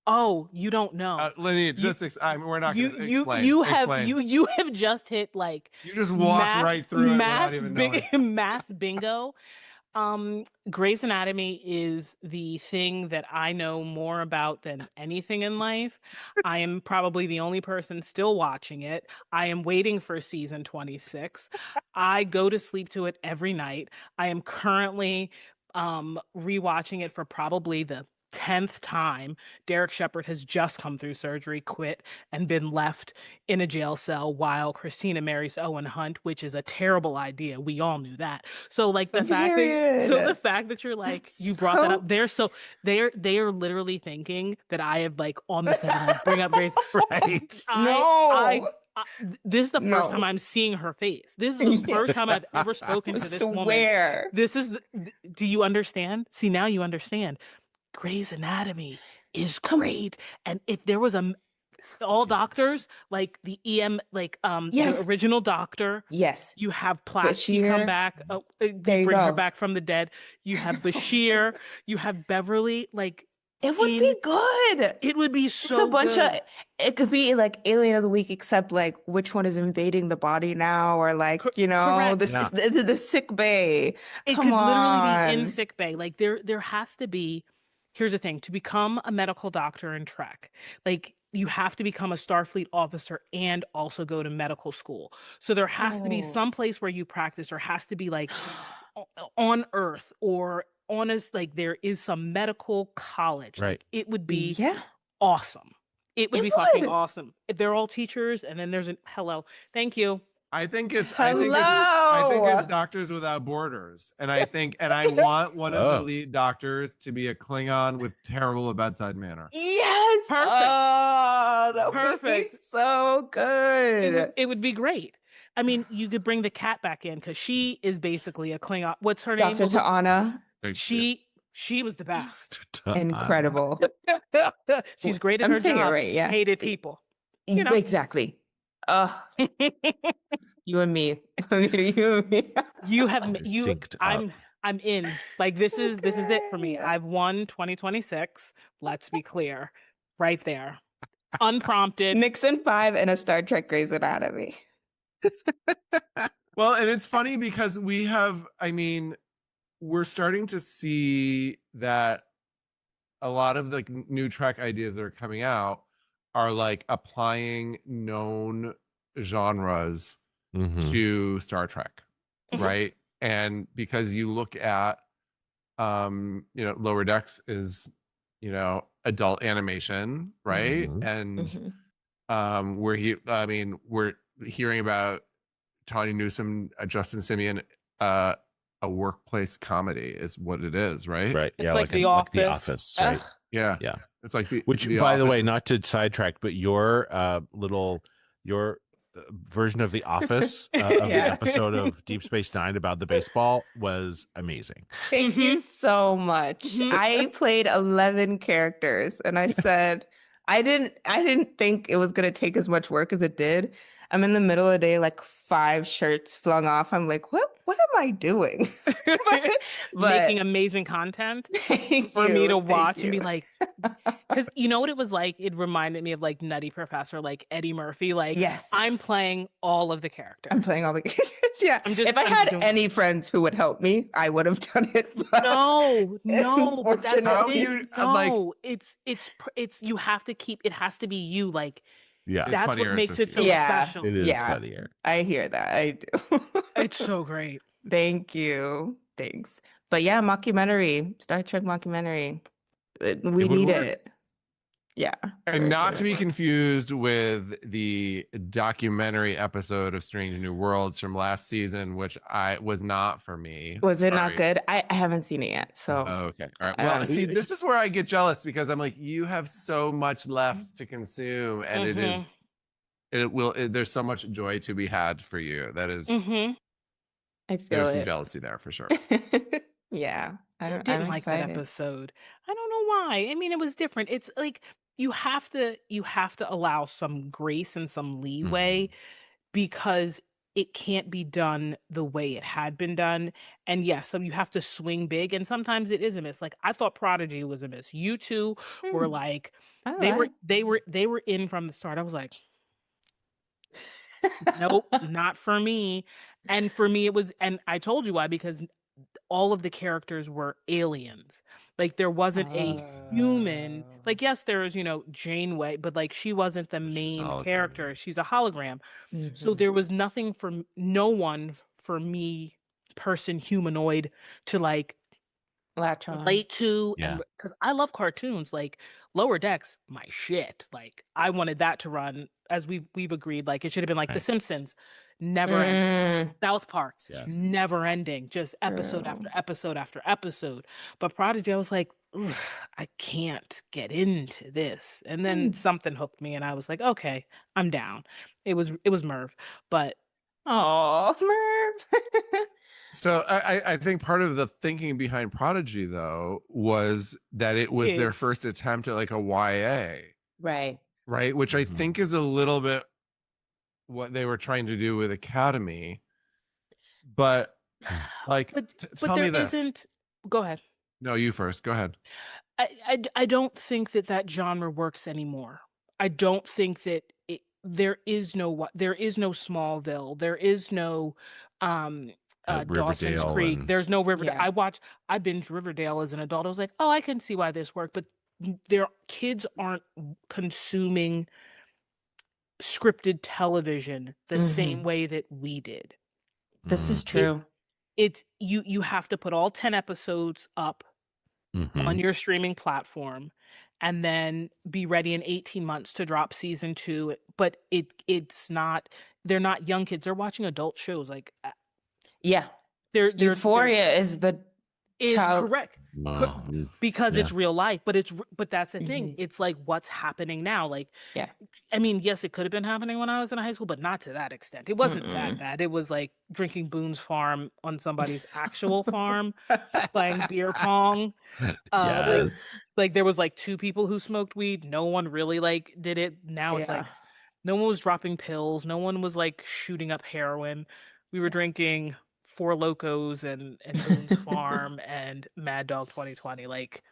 Oh, you don't know. Linny, just we're not going to explain. You have Explain. you have just hit like You just walked right through it without even knowing. mass bingo. Grey's Anatomy is the thing that I know more about than anything in life. I am probably the only person still watching it. I am waiting for season 26. I go to sleep to it every night. I am currently rewatching it for probably the 10th time. Derek Shepherd has just come through surgery, quit, and been left in a jail cell while Christina marries Owen Hunt, which is a terrible idea. We all knew that. So like the fact that you're like, That's you brought that so up, they are literally thinking that I have like on the set like, bring up Grace. Right. This is the first No. time I'm seeing her face. This is the first time I've ever spoken to this woman. Swear. This is do you understand? See, now you understand. Grey's Anatomy is great. And if there was all doctors, like the Yes. the original doctor, Yes. you have Plasky Bashir. come back, There you bring her go. back from the dead. You have Bashir, you have Beverly, like It would be good. it would be It's so a bunch good. of it could be like Alien of the Week, except like which one is invading the body now, or like, you know, correct. this Yeah. is the sick bay. It Come could literally be in on. sick bay. Like there has to be. Here's the thing: to become a medical doctor in Trek, like you have to become a Starfleet officer and also go to medical school. So there has to be Oh. some place where you practice, or has to be like on Earth or on us. Like there is some medical college. Right. Like, it would be Yeah. awesome. It would It be fucking would. awesome. If they're all teachers, and then there's a hello, thank you. I think it's Hello. Doctors Without Borders. And I want one of the Oh. lead doctors to be a Klingon with terrible bedside manner. Yes. Perfect. Oh, that would be Perfect. so good. It would be great. I mean, you could bring the cat back in because she is basically a Klingon. What's her name? Dr. Ta'ana, She was the best. incredible. She's great at I'm her saying it job. right, yeah. Hated people. You know. Exactly. You and me. You and me. You have They're you. synced up. I'm in. Like this is it for me. Okay. I've won 2026. Let's be clear, right there, unprompted. Nixon 5 and a Star Trek Grey's Anatomy. Well, and it's funny because we're starting to see that a lot of the new Trek ideas that are coming out are like applying known genres Mhm. to Star Trek, Mhm. right? And because you look at Lower Decks is adult animation, right? Mhm. And Mhm. we're hearing about Tawny Newsome, Justin Simeon, a workplace comedy is what it is, right? Right. It's Yeah, like The like The Office. Office, right? Ugh. Yeah. Yeah. It's like Which, the by the Office. way, not to sidetrack, but your version of The Office of the Yeah. episode of Deep Space Nine about the baseball was amazing. Thank you so much. Mhm. I played 11 characters and I said I didn't think it was going to take as much work as it did. I'm in the middle of the day, like 5 shirts flung off. I'm like, what am I doing? Making amazing content Thank for me you, to thank watch and be you. like, Because you know what it was like? It reminded me of like Nutty Professor, like Eddie Murphy. Like, Yes. I'm playing all of the characters. I'm playing all the characters. Yeah. If I I'm had doing- any friends who would help me, I would have done it. But No, but that's the unfortunately- thing. No, it's you have to keep. It has to be you. Like, Yeah. that's funnier, what it's makes just it so you. Yeah. special. It is Yeah. funnier. I hear that. I do. It's so great. Thank you. Thanks. But yeah, mockumentary, Star Trek mockumentary. We would need work. it. Yeah. And for not to sure. be confused with the documentary episode of Strange New Worlds from last season, which was not for me. Was it not Sorry. good? I haven't seen it yet. So Oh, okay. All right. Well, see, this is where I get jealous because I'm like, you have so much left to consume, and there's so much joy to be had for you. That is, I feel there's some it. jealousy there for sure. Yeah. I I'm didn't like that excited. episode. I don't know why. I mean, it was different. It's like you have to allow some grace and some leeway because it can't be done the way it had been done. And yes, so you have to swing big, and sometimes it is a miss. Like I thought Prodigy was a miss. You two were like they were in from the start. I was like, nope, not for me. And for me, it was, and I told you why, because all of the characters were aliens. Like there wasn't a human. Like yes, there was, Janeway, but like she wasn't the main character. She's a hologram. So there was nothing for no one for me, person humanoid, to like latch on. relate to. Yeah. And because I love cartoons, like Lower Decks, my shit. Like I wanted that to run, as we've agreed. Like it should have been like The Simpsons, never ending. South Park, Yes. never ending, just episode after episode after episode. But Prodigy, I was like, I can't get into this. And then something hooked me, and I was like, okay, I'm down. It was Merv, but Oh, Merv. So I think part of the thinking behind Prodigy, though, was that it was their Kids. first attempt at like a YA, Right. which I think is a little bit what they were trying to do with Academy. But like, tell me there this. isn't. Go ahead. No, you first. Go ahead. I don't think that genre works anymore. I don't think that there is no Smallville. There is no Dawson's Riverdale Creek. and- There's no Riverdale. Yeah. I binged Riverdale as an adult. I was like, oh, I can see why this worked. But their kids aren't consuming scripted television the same way that we did. This is true. It's you have to put all 10 episodes up on your streaming platform and then be ready in 18 months to drop season 2. But it's not, they're not young kids. They're watching adult shows. Like Yeah. they're Euphoria is the is child- correct because Yeah. it's real life. But that's the thing. It's like what's happening now. Like, Yeah. I mean, yes, it could have been happening when I was in high school, but not to that extent. It wasn't that bad. It was like drinking Boone's Farm on somebody's actual farm, playing beer pong. Yes. Like there was like 2 people who smoked weed. No one really like did it. Now it's like no one was dropping pills. No one was like shooting up heroin. We were drinking Four Locos and Boone's Farm and Mad Dog 2020. Like,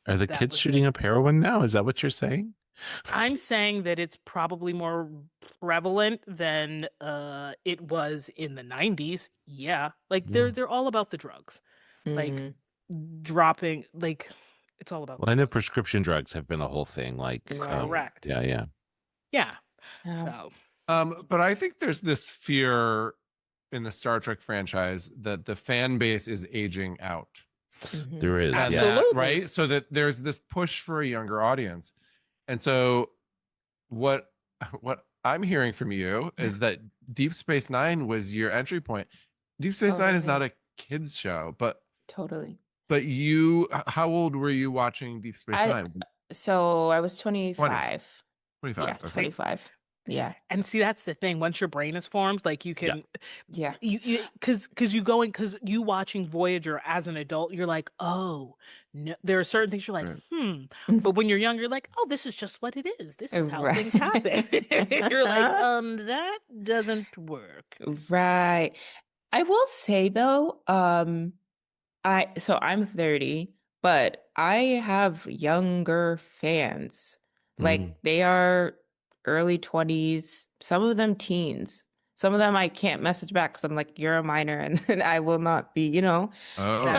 Are the that kids was shooting up heroin now? Is that what you're saying? I'm saying that it's probably more prevalent than it was in the 90s. Yeah. Like they're all about the drugs. Like dropping, like it's all about Well, I know prescription drugs have been a whole thing. Like, correct. yeah. Yeah. Yeah. So But I think there's this fear in the Star Trek franchise that the fan base is aging out. There is. And Yeah. that, Absolutely. right? So that there's this push for a younger audience. And so what I'm hearing from you is that Deep Space Nine was your entry point. Deep Space Nine is not a kids show, but Totally. you, how old were you watching Deep Space Nine? So I was 25. 25. Yeah, Okay. 25. Yeah. and see, that's the thing. Once your brain is formed, like you can Yeah. because you watching Voyager as an adult, you're like, oh no, there are certain things you're like, but when you're young, you're like, oh, this is just what it is. This is how things happen. You're like, that doesn't work. Right. I will say though, I'm 30, but I have younger fans. Mm. Like they are early 20s, some of them teens. Some of them I can't message back because I'm like, you're a minor and I will not be, Oh,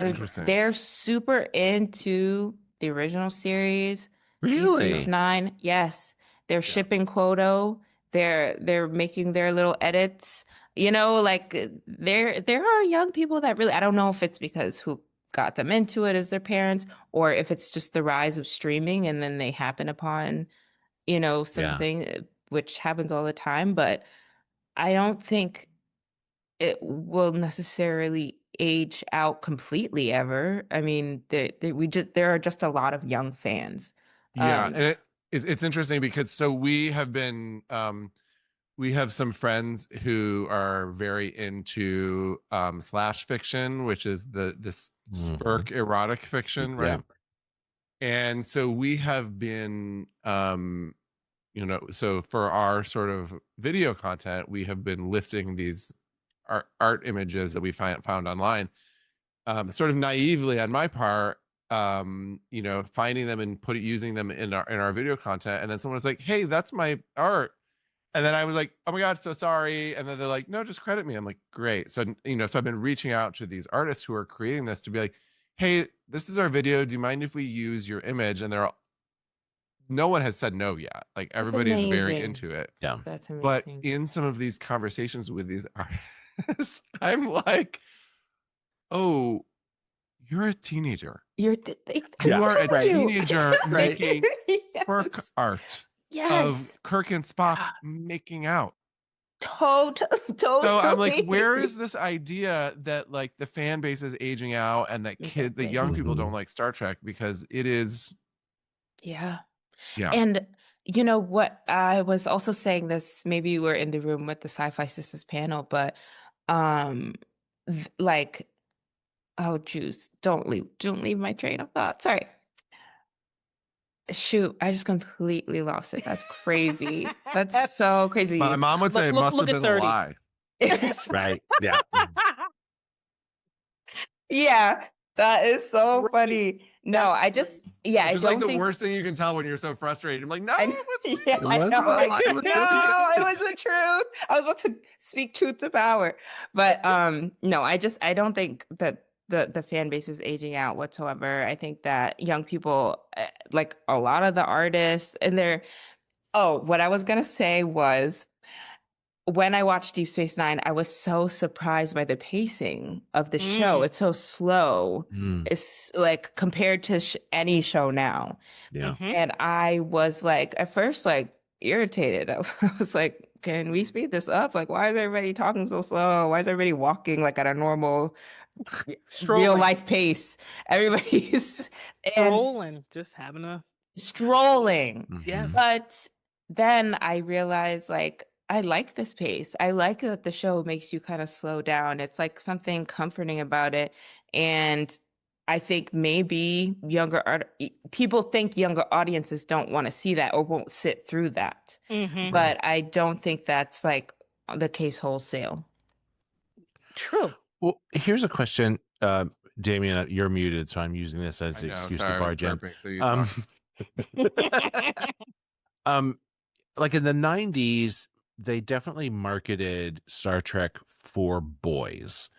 interesting. they're super into the original series, Deep Space Really? Nine. Yes, they're shipping Quoto. They're making their little edits. Like there are young people that really, I don't know if it's because who got them into it as their parents, or if it's just the rise of streaming and then they happen upon, Yeah. something which happens all the time, but I don't think it will necessarily age out completely ever. I mean, there are just a lot of young fans. Yeah, Um, and it's interesting because so we have some friends who are very into slash fiction, which is this Mhm. spurk erotic fiction, Yeah. right? And so we have been so for our sort of video content, we have been lifting these art images that we found online, sort of naively on my part, finding them and using them in our video content, and then someone was like, "Hey, that's my art," and then I was like, "Oh my god, so sorry," and then they're like, "No, just credit me." I'm like, "Great." So so I've been reaching out to these artists who are creating this to be like, "Hey, this is our video. Do you mind if we use your image?" And no one has said no yet. Like that's everybody's very amazing. into it. Yeah. That's But amazing. in some of these conversations with these artists, I'm like, "Oh, you're a teenager. You Yeah. are a Right. teenager Right. making work Yes. art of Yes. Kirk and Spock making out." So I'm like, Totally. where is this idea that like the fan base is aging out and that the Exactly. young people don't Mhm. like Star Trek because it is, Yeah. yeah. And you know what? I was also saying this, maybe you were in the room with the Sci-Fi Sisters panel, but um like, oh juice, don't leave my train of thought. Sorry. Shoot, I just completely lost it. That's crazy. That's so My crazy. mom would say it must Look have at been a 30. lie. Right. Yeah. Yeah, that is so Great. funny. No, yeah, I Which is like don't the think worst thing you can tell when you're so frustrated. I'm like, no, I, it was yeah, It I was know. a lie. It was No, it was the truth. I was about to speak truth to power. But no, I don't think that the fan base is aging out whatsoever. I think that young people, like a lot of the artists, and what I was gonna say was when I watched Deep Space Nine, I was so surprised by the pacing of the show. Mm. It's so slow. Mm. It's like compared to any show now. Yeah. Mhm. And I was like, at first, like irritated. I was like, can we speed this up? Like, why is everybody talking so slow? Why is everybody walking like at a normal real Strolling. life pace? Everybody's and Strolling. Just having a strolling. yes. Mhm. But then I realized like I like this pace. I like that the show makes you kind of slow down. It's like something comforting about it. And I think maybe people think younger audiences don't want to see that or won't sit through that. Mhm. Right. But I don't think that's like the case wholesale. True. Well, here's a question. Damien, you're muted, so I'm using this as I an know. excuse to Sorry, I was barge in. burping. So you Um, talk. um, like in the 90s, they definitely marketed Star Trek for boys.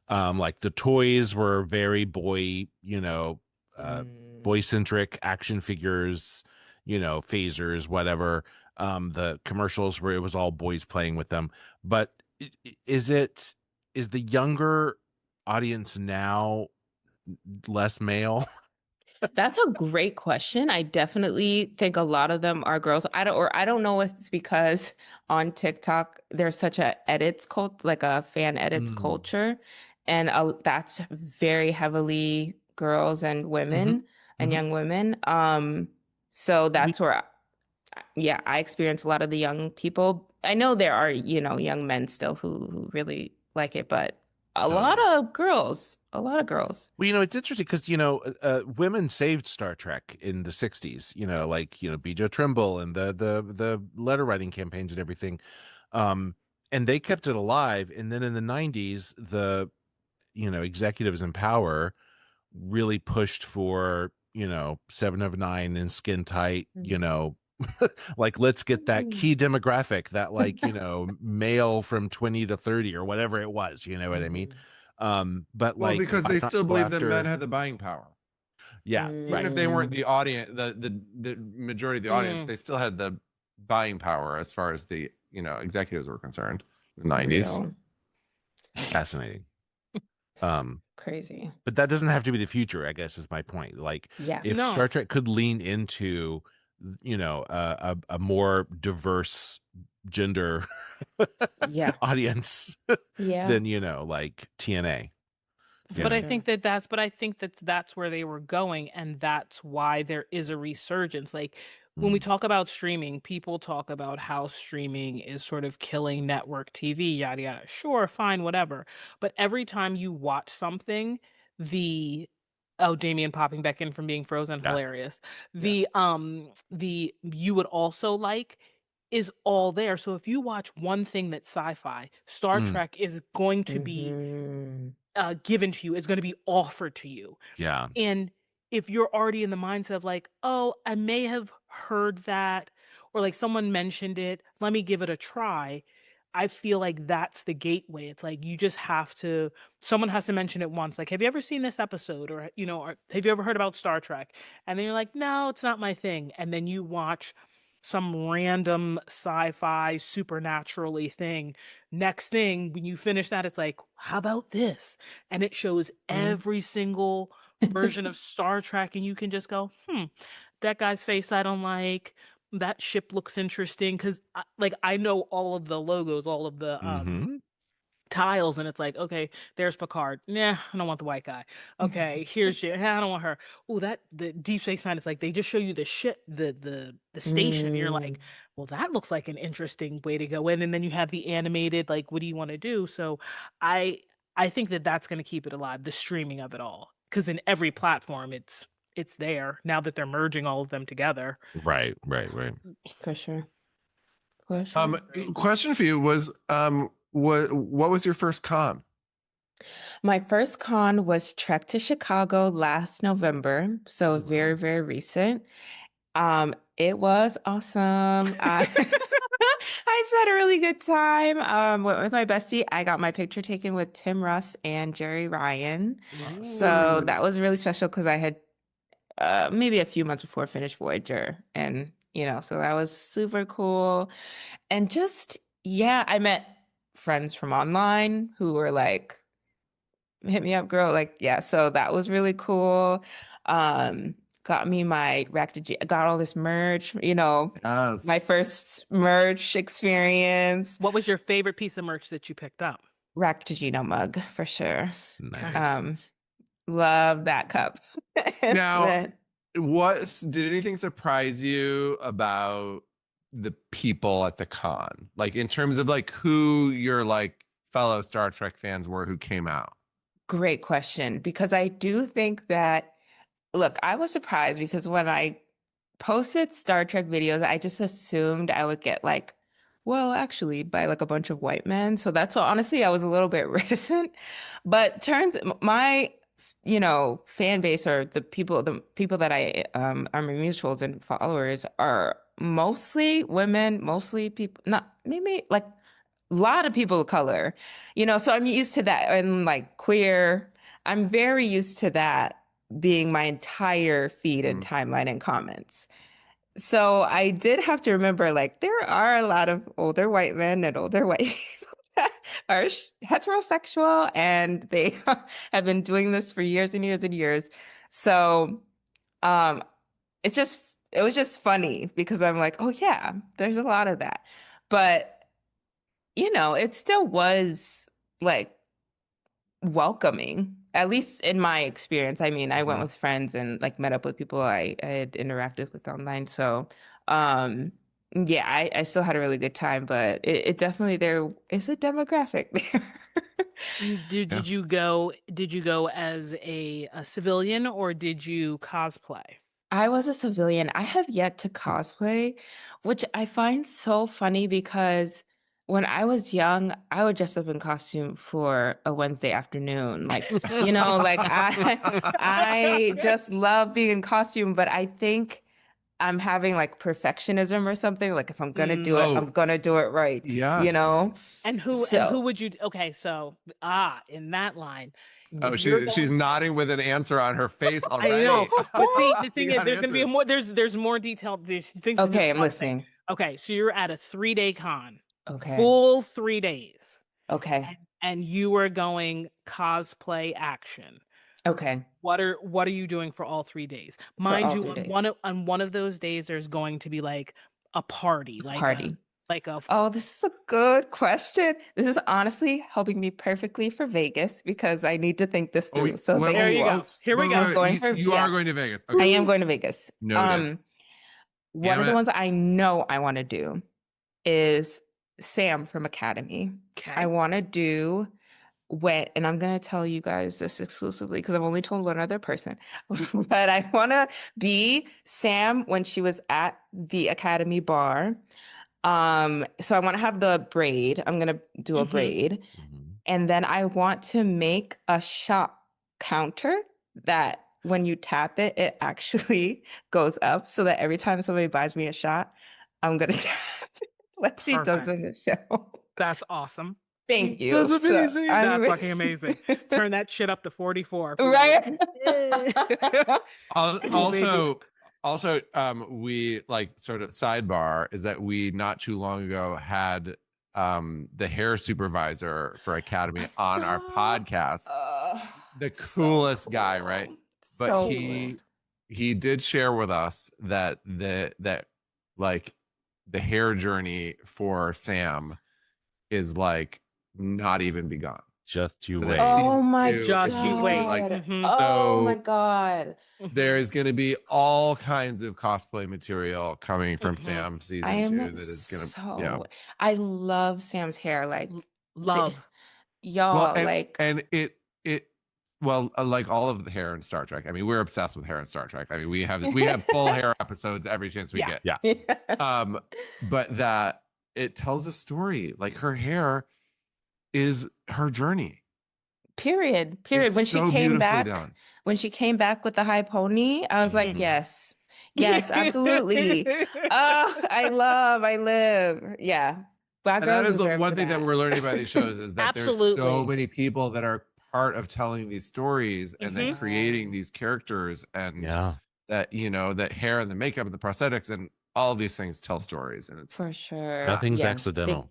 Like the toys were very boy centric action figures, phasers, whatever. The commercials where it was all boys playing with them. But is the younger audience now less male? That's a great question. I definitely think a lot of them are girls. I don't know if it's because on TikTok there's such a edits cult, like a fan edits Mm. culture, and that's very heavily girls and women and Mhm. young women. So that's where, yeah, I experience a lot of the young people. I know there are, young men still who really like it, but a lot Totally. of girls, a lot of girls. Well, it's interesting because, women saved Star Trek in the 60s, like, B.J. Trimble and the letter writing campaigns and everything. And they kept it alive. And then in the 90s, the, executives in power really pushed for, 7 of 9 and skin tight, like let's get that key demographic, that like, male from 20 to 30 or whatever it was, you know what I mean? But Well, like, because why they not still go believe that men after, had the buying power. yeah, Even right. if they weren't the audience, the majority of the audience, they still had the buying power as far as the executives were concerned in the 90s. Real Fascinating. Um, crazy. but that doesn't have to be the future, I guess is my point. Like Yeah. if No. Star Trek could lean into, a more diverse gender Yeah. audience Yeah. than, like TNA. For But I sure. think that's where they were going, and that's why there is a resurgence. Like when we talk about streaming, people talk about how streaming is sort of killing network TV, yada yada. Sure, fine, whatever. But every time you watch something, the Damien popping back in from being frozen, Yeah. hilarious. Yeah. The you would also like is all there. So if you watch one thing that's sci-fi, Star Trek is going to be given to you, is going to be offered to you. Yeah. And if you're already in the mindset of like, oh, I may have heard that, or like someone mentioned it, let me give it a try. I feel like that's the gateway. It's like you just have to, someone has to mention it once. Like, have you ever seen this episode? Or, or have you ever heard about Star Trek? And then you're like, no, it's not my thing. And then you watch some random sci-fi supernaturally thing. Next thing, when you finish that, it's like, how about this? And it shows every single version of Star Trek, and you can just go, that guy's face I don't like. That ship looks interesting, because I know all of the logos, all of the tiles, and it's like, okay, there's Picard. Nah, I don't want the white guy. Okay, here's shit. I don't want her. Oh, the Deep Space Nine is like they just show you the ship, the station. And you're like, well, that looks like an interesting way to go in. And then you have the animated, like, what do you want to do? So I think that that's going to keep it alive, the streaming of it all, because in every platform it's there now that they're merging all of them together. Right. For sure. For sure. Question for you was, what was your first con? My first con was Trek to Chicago last November, so very, very recent. It was awesome. I just had a really good time. Went with my bestie. I got my picture taken with Tim Russ and Jerry Ryan. So that was really special because I had maybe a few months before finished Voyager, and so that was super cool. And just I met friends from online who were like, hit me up, girl. Like, yeah, so that was really cool. Got me my Rack to G, got all this merch, Yes. my first merch experience. What was your favorite piece of merch that you picked up? Rack to Gino mug for sure. Nice. Love that cups. Now, did anything surprise you about the people at the con? Like in terms of like who your like fellow Star Trek fans were who came out? Great question, because I do think that, look, I was surprised because when I posted Star Trek videos, I just assumed I would get like, well, actually, by like a bunch of white men. So that's what, honestly, I was a little bit reticent. But my fan base, or the people that I are my mutuals and followers, are mostly women, mostly people, not maybe like a lot of people of color, so I'm used to that, and like queer. I'm very used to that being my entire feed and timeline and comments. So I did have to remember, like, there are a lot of older white men and older white people that are heterosexual, and they have been doing this for years and years and years. So it was just funny because I'm like, oh yeah, there's a lot of that. But it still was like welcoming, at least in my experience. I mean, I went with friends and like met up with people I had interacted with online. So, I still had a really good time, but it definitely, there is a demographic there. Did you go as a civilian, or did you cosplay? I was a civilian. I have yet to cosplay, which I find so funny because When I was young, I would dress up in costume for a Wednesday afternoon. Like, like I just love being in costume, but I think I'm having like perfectionism or something. Like if I'm gonna do it, I'm Oh, gonna do it right, you yes. know? And who So would you okay, so in that line, Oh, if you're she's going nodding with an answer on her face I know. already. But see, the She thing is got there's gonna be answers. there's more detail. There's things to just okay, I'm one thing. listening. Okay, so you're at a 3-day con. Okay. Full 3 days. Okay. And you are going cosplay action. Okay. What are you doing for all 3 days? For Mind all you, 3 days. on one of those days there's going to be like a party, Party. like a Oh, this is a good question. This is honestly helping me perfectly for Vegas because I need to think this through. So thank there you you all. go. Here we wait, go. I'm going for you are going to Vegas. I Okay. am going to Vegas. Noted. One of the Damn it. ones I know I want to do is Sam from Academy. Okay. I want to do and I'm going to tell you guys this exclusively because I've only told one other person, but I want to be Sam when she was at the Academy bar. So I want to have the braid. I'm going to do a braid. And then I want to make a shop counter that when you tap it, it actually goes up so that every time somebody buys me a shot, I'm going to tap it like she does in the show. That's awesome. Thank you. That's amazing. That's fucking amazing. Turn that shit up to 44. Right? Also, we like sort of sidebar is that we not too long ago had the hair supervisor for Academy on our podcast. The coolest guy, right? But So he did share with us that like the hair journey for Sam is like not even begun. Just you So wait. that Oh season my two god. is gonna be like, Oh my so god. there's going to be all kinds of cosplay material coming from Sam season I 2 am that is going to so I love Sam's hair. Like love. Y'all, well, like and it like all of the hair in Star Trek. I mean, we're obsessed with hair in Star Trek. I mean, we have full hair episodes every chance we get. Yeah. But that it tells a story. Like her hair is her journey. Period. It's When so she came beautifully back, done. when she came back with the high pony, I was like, yes, absolutely. I live. Yeah. Black And that girls is the deserve one thing that we're learning by these shows is that there's so Absolutely. many people that are part of telling these stories and then creating these characters and that that hair and the makeup and the prosthetics and all these things tell stories and it's for sure. Nothing's accidental.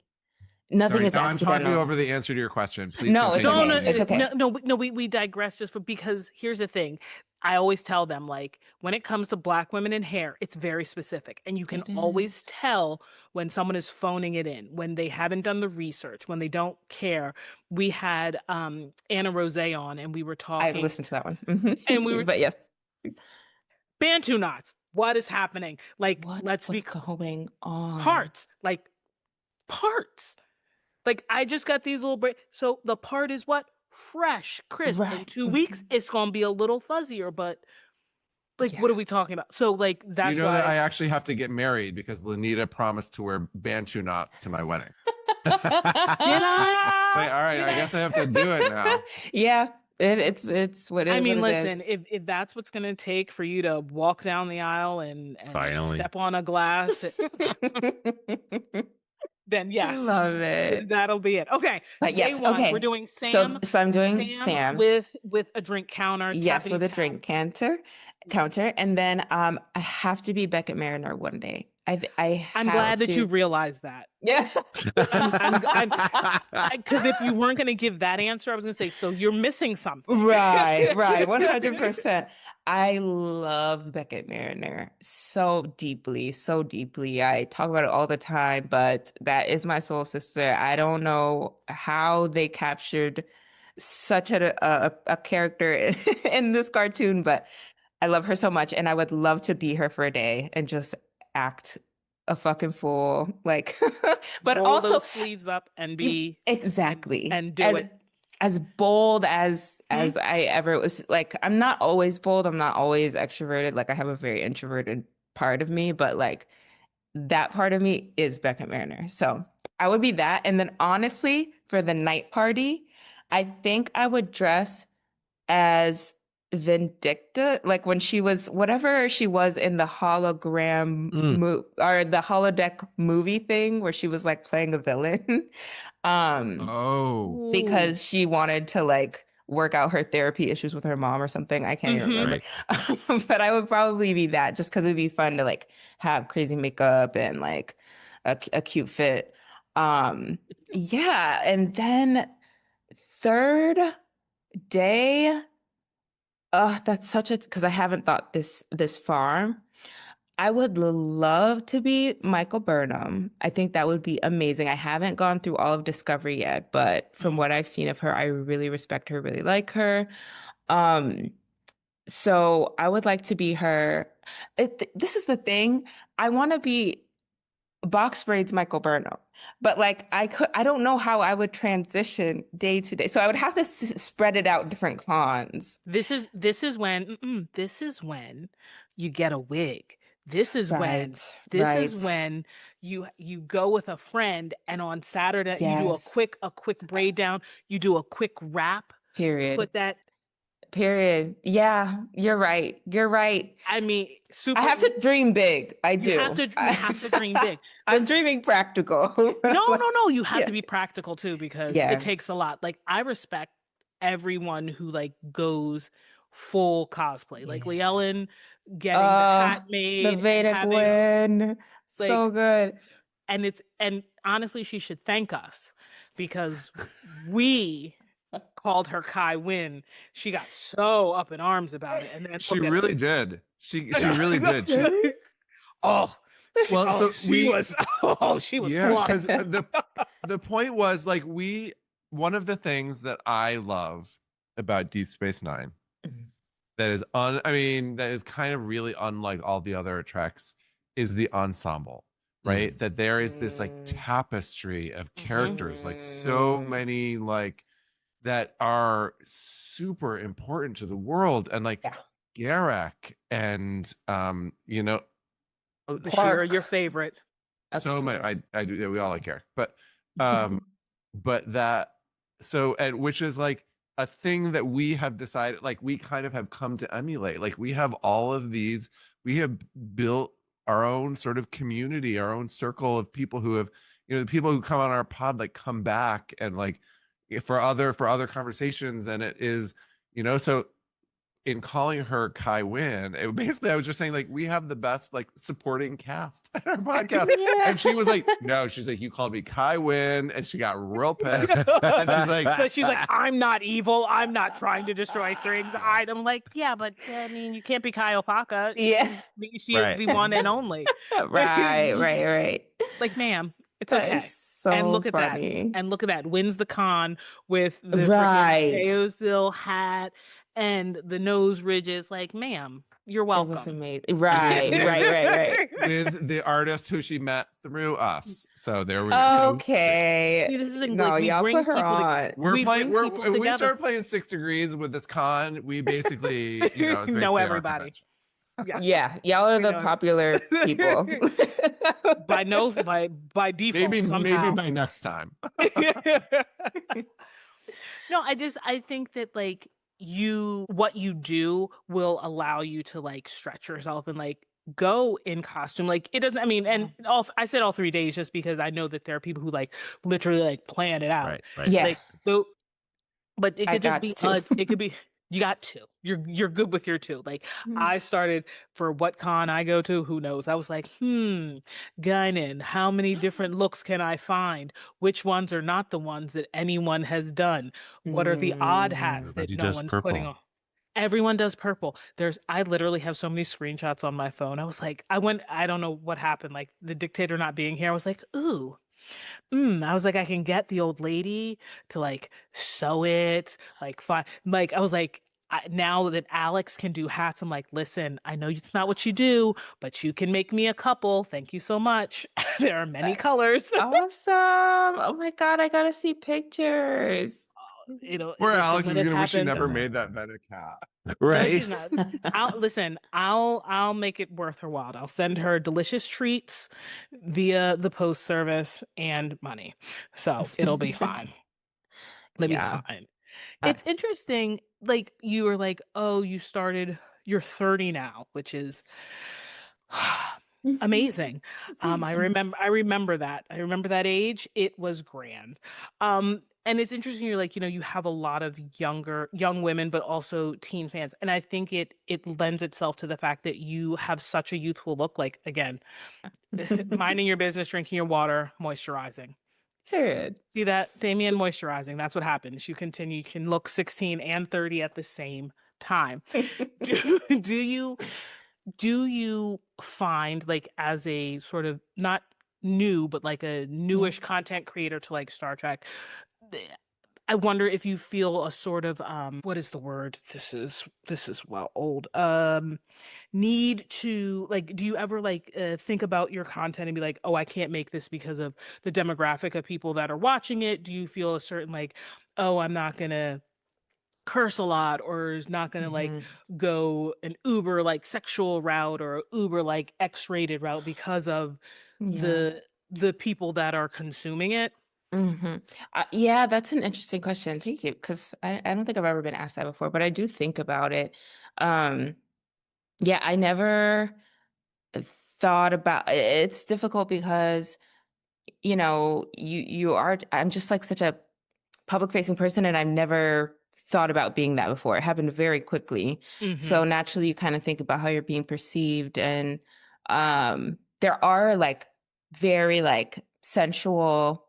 Nothing Sorry, is now I'm talking accidental. over the answer to your question. Please No, it's continue. okay. It's okay. No, we digress just because here's the thing. I always tell them, like, when it comes to Black women in hair, it's very specific. And you can always tell when someone is phoning it in, when they haven't done the research, when they don't care. We had Anna Rose on and we were talking. I listened to that one. And we were, but yes. Bantu knots. What is happening? Like, let's be going on. Parts. Like, I just got these little so the part is what? Fresh, crisp. Right. In 2 weeks, it's going to be a little fuzzier, but like, what are we talking about? So, like, that's why that I actually have to get married because Lanita promised to wear Bantu knots to my wedding. Did I? Like, all right, I guess I have to do it now. Yeah. It's what it is. I mean, what it listen, is. if that's what's going to take for you to walk down the aisle and Finally. step on a glass, then yes, love it. That'll be it. Okay, but yes, day one, okay. we're doing Sam. So I'm doing Sam with a drink counter. Yes, with a drink counter, and then I have to be Beckett Mariner one day. I'm glad that you realized that. Yes. Because if you weren't going to give that answer, I was going to say, so you're missing something. Right, 100%. I love Beckett Mariner so deeply. I talk about it all the time, but that is my soul sister. I don't know how they captured such a character in this cartoon, but I love her so much, and I would love to be her for a day and just act a fucking fool, like, but roll also those sleeves up and be exactly and do it as bold as I ever was. Like, I'm not always bold. I'm not always extroverted. Like, I have a very introverted part of me, but like, that part of me is Becca Mariner. So I would be that. And then honestly, for the night party, I think I would dress as Vindicta, like when she was whatever she was in the hologram or the holodeck movie thing where she was like playing a villain. Oh, Because she wanted to like work out her therapy issues with her mom or something. I can't even remember. But I would probably be that just because it'd be fun to like have crazy makeup and like a cute fit. Yeah. And then third day, that's such a because I haven't thought this far. I would love to be Michael Burnham. I think that would be amazing. I haven't gone through all of Discovery yet, but from what I've seen of her, I really respect her, really like her. So I would like to be her. This is the thing. I want to be box braids Michael Burnham, but like I don't know how I would transition day to day. So I would have to spread it out different cons. This is when you get a wig. This is when you go with a friend and on Saturday you do a quick braid down, you do a quick wrap. Period. Put that. Period. Yeah, you're right. You're right. I mean, I have to dream big. I do. You have to dream big. I'm dreaming practical. No. You have to be practical too because it takes a lot. Like I respect everyone who like goes full cosplay. Like Leellen getting the hat made, the Vedic win, so good. And honestly, she should thank us because we called her Kai Wynn. She got so up in arms about it, and then she really did. She really did. She was. Yeah, because the point was like one of the things that I love about Deep Space Nine that is kind of really unlike all the other treks is the ensemble, right? That there is this like tapestry of characters, like so many like that are super important to the world, and like Garak and Bashir, your favorite. So many. I do. We all like Garak, but that and which is like a thing that we have decided, like we kind of have come to emulate. Like we have all of these. We have built our own sort of community, our own circle of people who have, the people who come on our pod like come back and like for other conversations, and it is, so in calling her Kai Wynn, basically I was just saying like we have the best like supporting cast at our podcast. And she was like, no, she's like, you called me Kai Wynn, and she got real pissed. And she's like, I'm not evil, I'm not trying to destroy things. I'm like, yeah, but I mean, you can't be Kai Opaka. She is the one and only. right. Like, ma'am, it's okay. So and look funny. at that. And look at that. Wins the con with the Teosville hat and the nose ridges. Like, ma'am, you're welcome. It was amazing. Right. With the artist who she met through us. So there we go. Okay. See, this is no, like, y'all put her on. If we start playing 6 Degrees with this con, we basically, it's know everybody. Yeah, y'all are the popular people. by default. Maybe by next time. No, I think that like what you do will allow you to like stretch yourself and like go in costume. Like it doesn't, I said all 3 days just because I know that there are people who like literally like plan it out. Right. Yeah. Like, but it could just be it could be you got 2. You're good with your 2. Like I started for what con I go to, who knows? I was like, Guinan, how many different looks can I find? Which ones are not the ones that anyone has done? What are the odd hats that no one's putting on? Everyone does purple. I literally have so many screenshots on my phone. I was like, I don't know what happened. Like the dictator not being here. I was like, ooh. I was like, I can get the old lady to like sew it, like fine. Like I was like, now that Alex can do hats, I'm like, listen, I know it's not what you do, but you can make me a couple. Thank you so much. There are many colors. Awesome. Oh my God, I gotta see pictures. Poor listen, Alex is when it gonna wish she happens, never made that bet a cat. no, Right? she's not. I'll make it worth her while. I'll send her delicious treats via the post service and money. So it'll be fine. It'll be Yeah. fine. It's interesting, like, you were like, "Oh, you're 30 now," which is amazing. Thank you. I remember that. I remember that age. It was grand. And it's interesting, you're like, you have a lot of young women, but also teen fans. And I think it lends itself to the fact that you have such a youthful look, like, again, minding your business, drinking your water, moisturizing. Period. See that, Damien? Moisturizing. That's what happens. You can look 16 and 30 at the same time. Do you find, like, as a sort of not new, but like a newish content creator to like Star Trek, I wonder if you feel a sort of what is the word? This is well old. Need to, like, do you ever like think about your content and be like, oh, I can't make this because of the demographic of people that are watching it? Do you feel a certain, like, oh, I'm not gonna curse a lot, or is not gonna like go an uber like sexual route or a uber like X-rated route because of Yeah. the people that are consuming it? hmm Yeah, that's an interesting question. Thank you, because I don't think I've ever been asked that before, but I do think about it. Um, yeah, I never thought about it's difficult because I'm just like such a public facing person, and I've never thought about being that before. It happened very quickly. So naturally you kind of think about how you're being perceived, and there are like very like sensual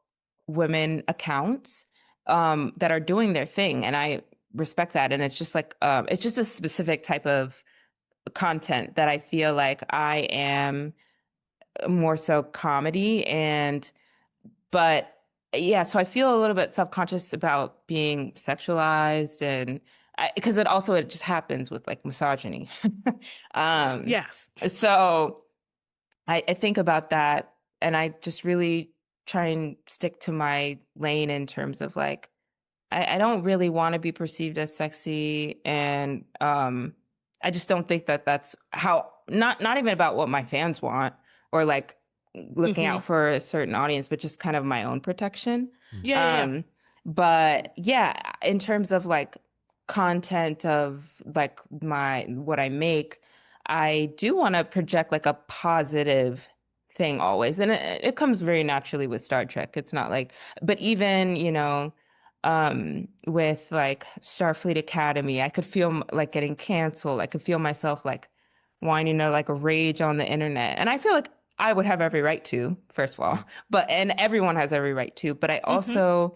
women accounts that are doing their thing, and I respect that. And it's just like it's just a specific type of content that I feel like I am more so comedy. And but yeah, so I feel a little bit self-conscious about being sexualized, and because it just happens with like misogyny. um Yes. so I think about that, and I just really try and stick to my lane in terms of like I don't really want to be perceived as sexy, and I just don't think that that's how, not even about what my fans want, or like looking out for a certain audience, but just kind of my own protection. Yeah. Um, but yeah, in terms of like content of like what I make, I do want to project like a positive thing always, and it comes very naturally with Star Trek. It's not like, but even with like Starfleet Academy, I could feel like getting canceled. I could feel myself like wanting to like rage on the internet. And I feel like I would have every right to, first of all, and everyone has every right to, but I also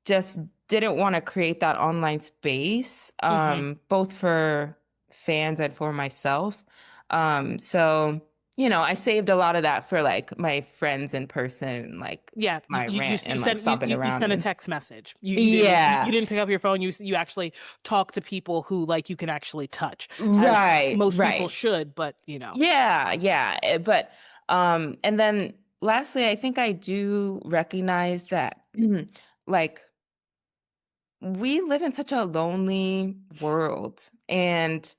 just didn't want to create that online space, both for fans and for myself. So I saved a lot of that for like my friends in person, like Yeah, my rant and like stomping you around. sent a And text message. yeah, You didn't pick up your phone. You actually talk to people who, like, you can actually touch, as right, most people right. should. But Yeah. But and then lastly, I think I do recognize that like we live in such a lonely world, and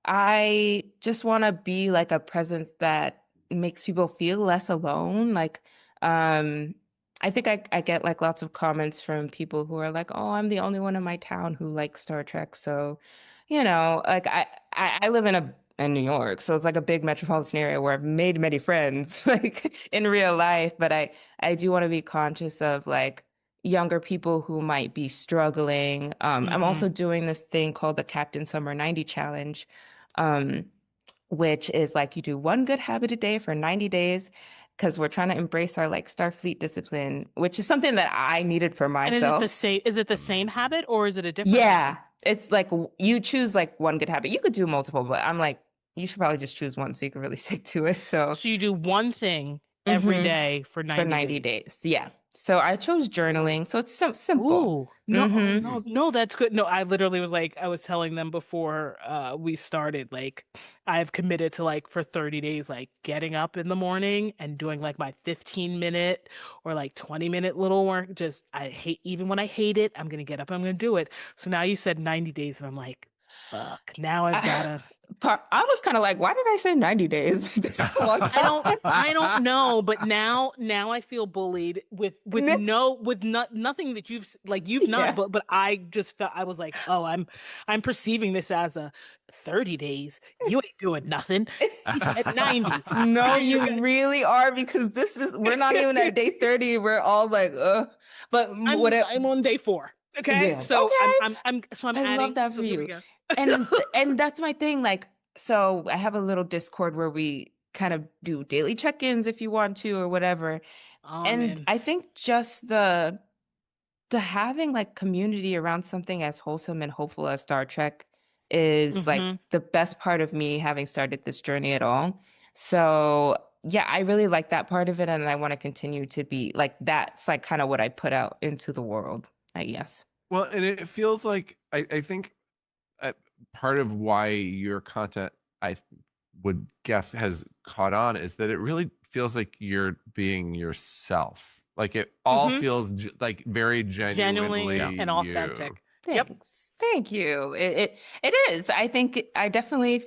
I just want to be like a presence that makes people feel less alone. Like, I think I get like lots of comments from people who are like, "Oh, I'm the only one in my town who likes Star Trek." So, like I live in New York, so it's like a big metropolitan area where I've made many friends, like in real life. But I do want to be conscious of like younger people who might be struggling. I'm also doing this thing called the Captain Summer 90 Challenge, um, which is like you do one good habit a day for 90 days, because we're trying to embrace our like Starfleet discipline, which is something that I needed for and is it the myself. same? Is it the same habit, or is it a different? Yeah, it's like you choose like one good habit. You could do multiple, but I'm like, you should probably just choose one so you can really stick to it. So So you do one thing every day for 90 90 days. days. Yeah. So I chose journaling. So it's simple. Ooh, no, Mhm. no, that's good. No, I literally was like, I was telling them before we started, like, I've committed to like for 30 days, like getting up in the morning and doing like my 15-minute or like 20-minute little work. Just I hate, even when I hate it, I'm gonna get up, I'm gonna do it. So now you said 90 days, and I'm like, fuck, now I've gotta. I was kind of like, why did I say 90 days? This is a long time. I don't know, but now I feel bullied with nothing that you've not, Yeah. but I just felt, I was like, oh, I'm perceiving this as a 30 days. You ain't doing nothing. You said 90. No, You're you gonna- really are, because we're not even at day 30. We're all like, but I'm on day 4. Okay, yeah. so Okay. I'm I love adding. that So for here we you. go. And that's my thing. Like, so I have a little Discord where we kind of do daily check-ins if you want to or whatever. Oh, And man. I think just the having like community around something as wholesome and hopeful as Star Trek is like Mhm. the best part of me having started this journey at all. So yeah, I really like that part of it, and I want to continue to be like that's like kind of what I put out into the world, I guess. Well, and it feels like I think part of why your content, I would guess, has caught on is that it really feels like you're being yourself. Like it all Mhm. feels like very genuinely Genuinely and you. authentic. Yep. Thanks. Thank you. It is. I think I definitely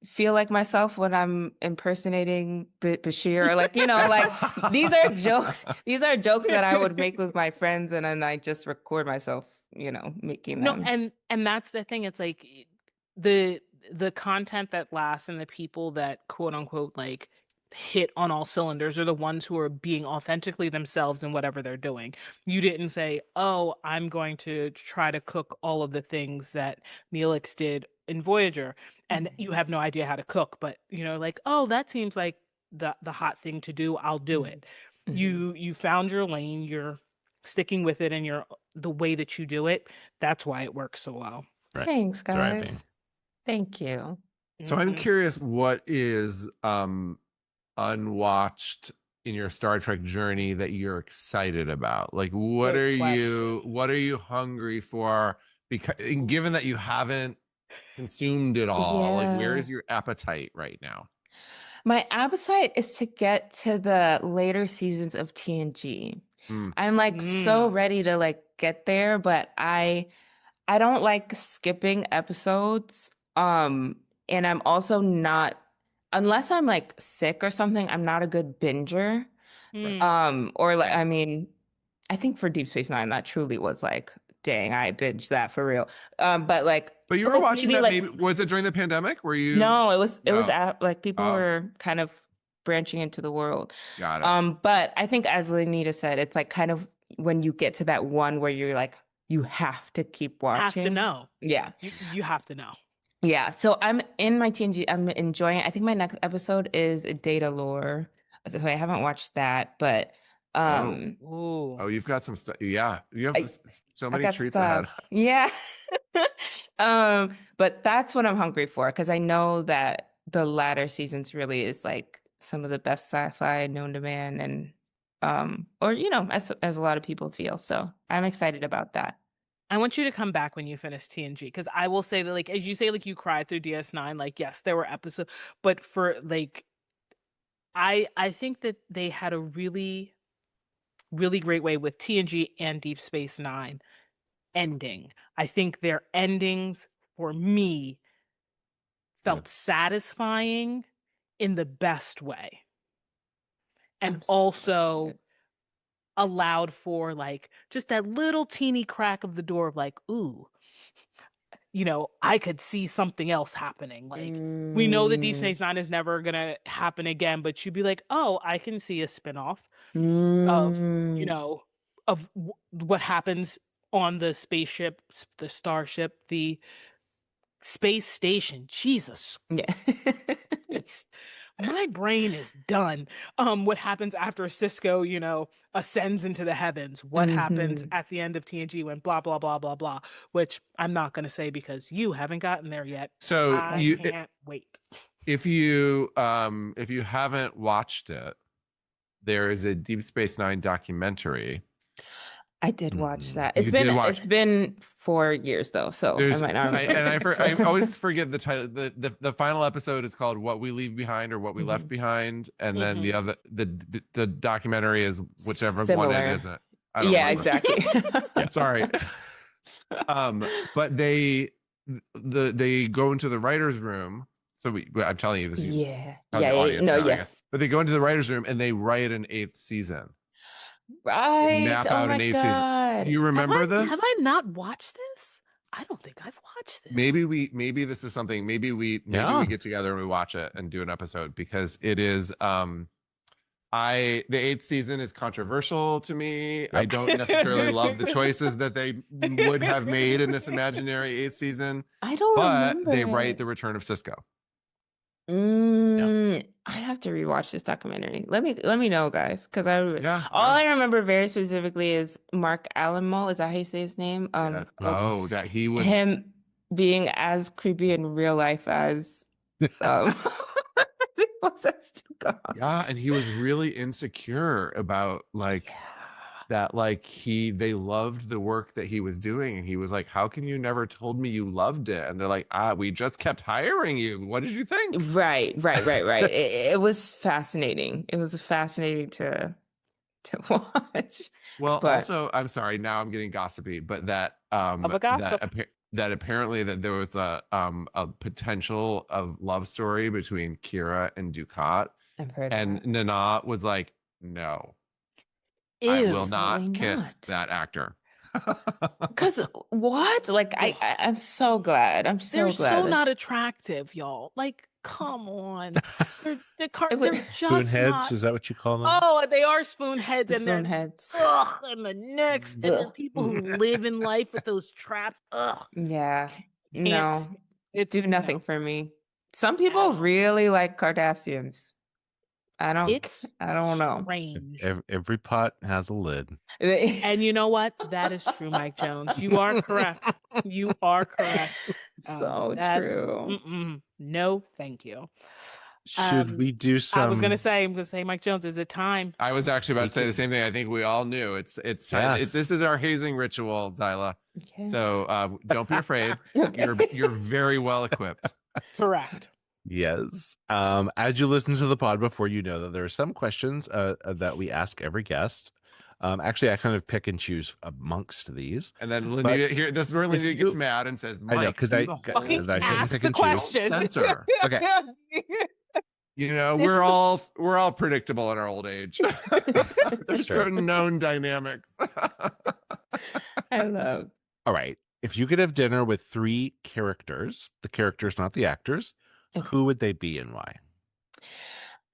feel like myself when I'm impersonating Bashir, or like, like these are jokes. These are jokes that I would make with my friends, and then I just record myself, making No, them. and that's the thing. It's like the content that lasts and the people that quote unquote like hit on all cylinders are the ones who are being authentically themselves in whatever they're doing. You didn't say, "Oh, I'm going to try to cook all of the things that Neelix did in Voyager," and you have no idea how to cook, but like, "Oh, that seems like the hot thing to do. I'll do it." Mhm. You found your lane. You're sticking with it, and you're the way that you do it. That's why it works so well. Right. Thanks, Thriving. guys. Thank you. So I'm Mhm. curious, what is unwatched in your Star Trek journey that you're excited about? Like what Good are question. you hungry for? Because given that you haven't consumed it all, like where Yeah. is your appetite right now? My appetite is to get to the later seasons of TNG. Mm, I'm like so Mm. ready to like get there, but I don't like skipping episodes. And I'm also not, unless I'm like sick or something, I'm not a good binger. Mm. Or like, same. I mean, I think for Deep Space Nine, that truly was like, dang, I binged that for real. But like, But you were watching maybe that, like, maybe was it during the pandemic? Were you no, it was no? like people Oh, were kind of branching into the world. got it. But I think as Lenita said, it's like kind of when you get to that one where you're like, you have to keep Have to watching. know. Yeah. You have to know. Yeah. So I'm in my TNG. I'm enjoying it. I think my next episode is Data Lore. So I haven't watched that, but Oh, Ooh. oh, you've got some stuff. Yeah, you have I, so I many got treats stuff. ahead. Yeah. But that's what I'm hungry for, because I know that the latter seasons really is like some of the best sci-fi known to man, and or as a lot of people feel. So I'm excited about that. I want you to come back when you finish TNG, because I will say that, like, as you say, like, you cried through DS9, like, yes, there were episodes, but for like, I think that they had a really, really great way with TNG and Deep Space Nine ending. I think their endings for me felt satisfying in the best way, and I'm so also excited. allowed for like just that little teeny crack of the door of like, ooh, I could see something else happening. Like, we know that Deep Mm, Space Nine is never gonna happen again, but you'd be like, oh, I can see a spinoff of, you mm, know, of what happens on the spaceship, the starship, the space station. Jesus yeah. Christ. My brain is done. What happens after Cisco, ascends into the heavens? What happens Hmm. at the end of TNG when blah blah blah blah blah? Which I'm not gonna say because you haven't gotten there yet. So I you, can't wait. if you haven't watched it, there is a Deep Space Nine documentary I did watch that. You did watch. It's been 4 years though, so I might not remember. I always forget the title. The final episode is called "What We Leave Behind" or "What We Left Behind," and then the other the documentary is whichever one it isn't. I don't remember. Exactly. Sorry. But they go into the writer's room. So I'm telling you this. Yeah. Yes. But they go into the writer's room and they write an 8th season. Right. Map Oh out my an 8th God. season. Do you remember this? Have I not watched this? I don't think I've watched this. Maybe this is something. Maybe we get together and we watch it and do an episode, because it is the 8th season is controversial to me. I don't necessarily love the choices that they would have made in this imaginary 8th season. I don't remember they it. write the return of Cisco. I have to rewatch this documentary. Let me know, guys, because I remember very specifically is Mark Alamo. Is that how you say his name? That he was him being as creepy in real life as he was as to God. Yeah, and he was really insecure about that, they loved the work that he was doing, and he was like, how can you never told me you loved it? And they're like, we just kept hiring you. What did you think? Right. It was fascinating. It was fascinating to watch. Well, also, I'm sorry, now I'm getting gossipy, but that that apparently that there was a potential of love story between Kira and Ducat. I've heard and that. Nana was like, no. I will not kiss that actor. Because what? I'm so glad. They're so not attractive, y'all. Like, come on. They're just spoonheads. not. Is that what you call them? Oh, they are spoonheads. Spoonheads. And the necks. And then people who live in life with those traps. Ugh. Yeah. No. It's nothing for me. Some people really like Kardashians. I don't know. Strange. Every pot has a lid. And you know what? That is true, Mike Jones. You are correct. You are correct. So true. No, thank you. Should we do some? I'm going to say, Mike Jones, is it time? I was actually about to say the same thing. I think we all knew this is our hazing ritual, Zila. Okay. So don't be afraid. Okay. You're very well equipped. Correct. Yes. As you listen to the pod before, you know that there are some questions that we ask every guest. Actually, I kind of pick and choose amongst these. And then Lenita this is where Lenita gets mad and says, Mike, I know, because I fucking shouldn't ask pick the and choose. question. Censor. Okay. You know, we're all predictable in our old age. There's certain known dynamics. I love. All right. If you could have dinner with 3 characters, the characters, not the actors, who would they be and why?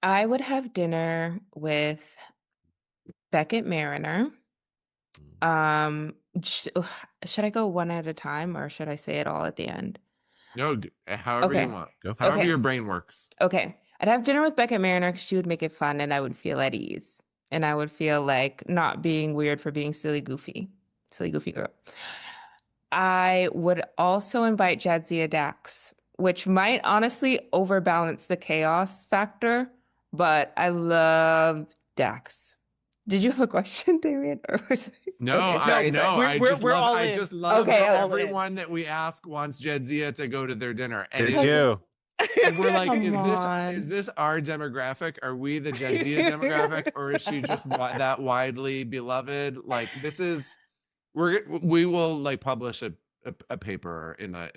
I would have dinner with Beckett Mariner. Should I go one at a time, or should I say it all at the end? No, however you want. Go for however it. your brain works. Okay. I'd have dinner with Beckett Mariner because she would make it fun and I would feel at ease. And I would feel like not being weird for being silly goofy girl. I would also invite Jadzia Dax, which might honestly overbalance the chaos factor, but I love Dax. Did you have a question, Damien? No, okay, I just love Okay, how everyone that we ask wants Jadzia to go to their dinner. And They do. And we're like, Come is this our demographic? Are we the Jadzia demographic, or is she just that widely beloved? Like, this is we will like publish a paper in a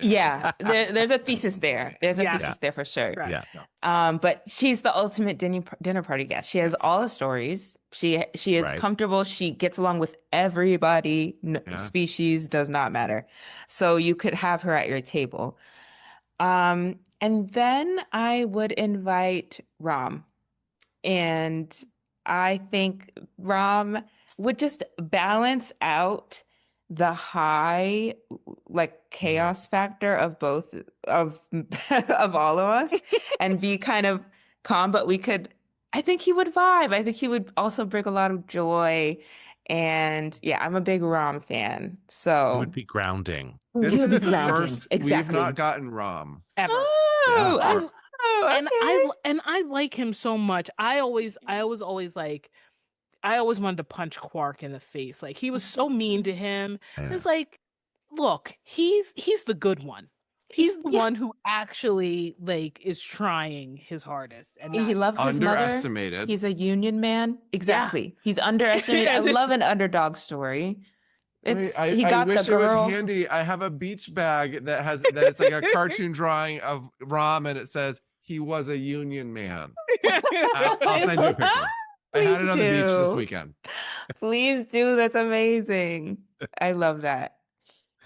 there's a thesis there. There's a thesis there for sure. Right. Yeah. But she's the ultimate dinner party guest. She has all the stories. She is comfortable. She gets along with everybody. Species does not matter. So you could have her at your table. And then I would invite Ram. And I think Ram would just balance out the high chaos factor of both of all of us and be kind of calm, but I think he would vibe. I think he would also bring a lot of joy. And I'm a big Ram fan. So It would be grounding. This is the grounding. first Exactly. we've not gotten Ram Ever. Oh, And I like him so much. I was always like, I always wanted to punch Quark in the face. Like he was so mean to him. Yeah. It's like, look, he's the good one. He's the Yeah. one who actually like is trying his hardest and He not loves his mother. Underestimated. He's a union man. Exactly. He's underestimated. I As if- love an underdog story. It's I he got wish the it was girl. handy. I have a beach bag that it's like a cartoon drawing of Rom, and it says he was a union man. I'll send you a picture. I had it on the beach this do. weekend. Please do. That's amazing. I love that.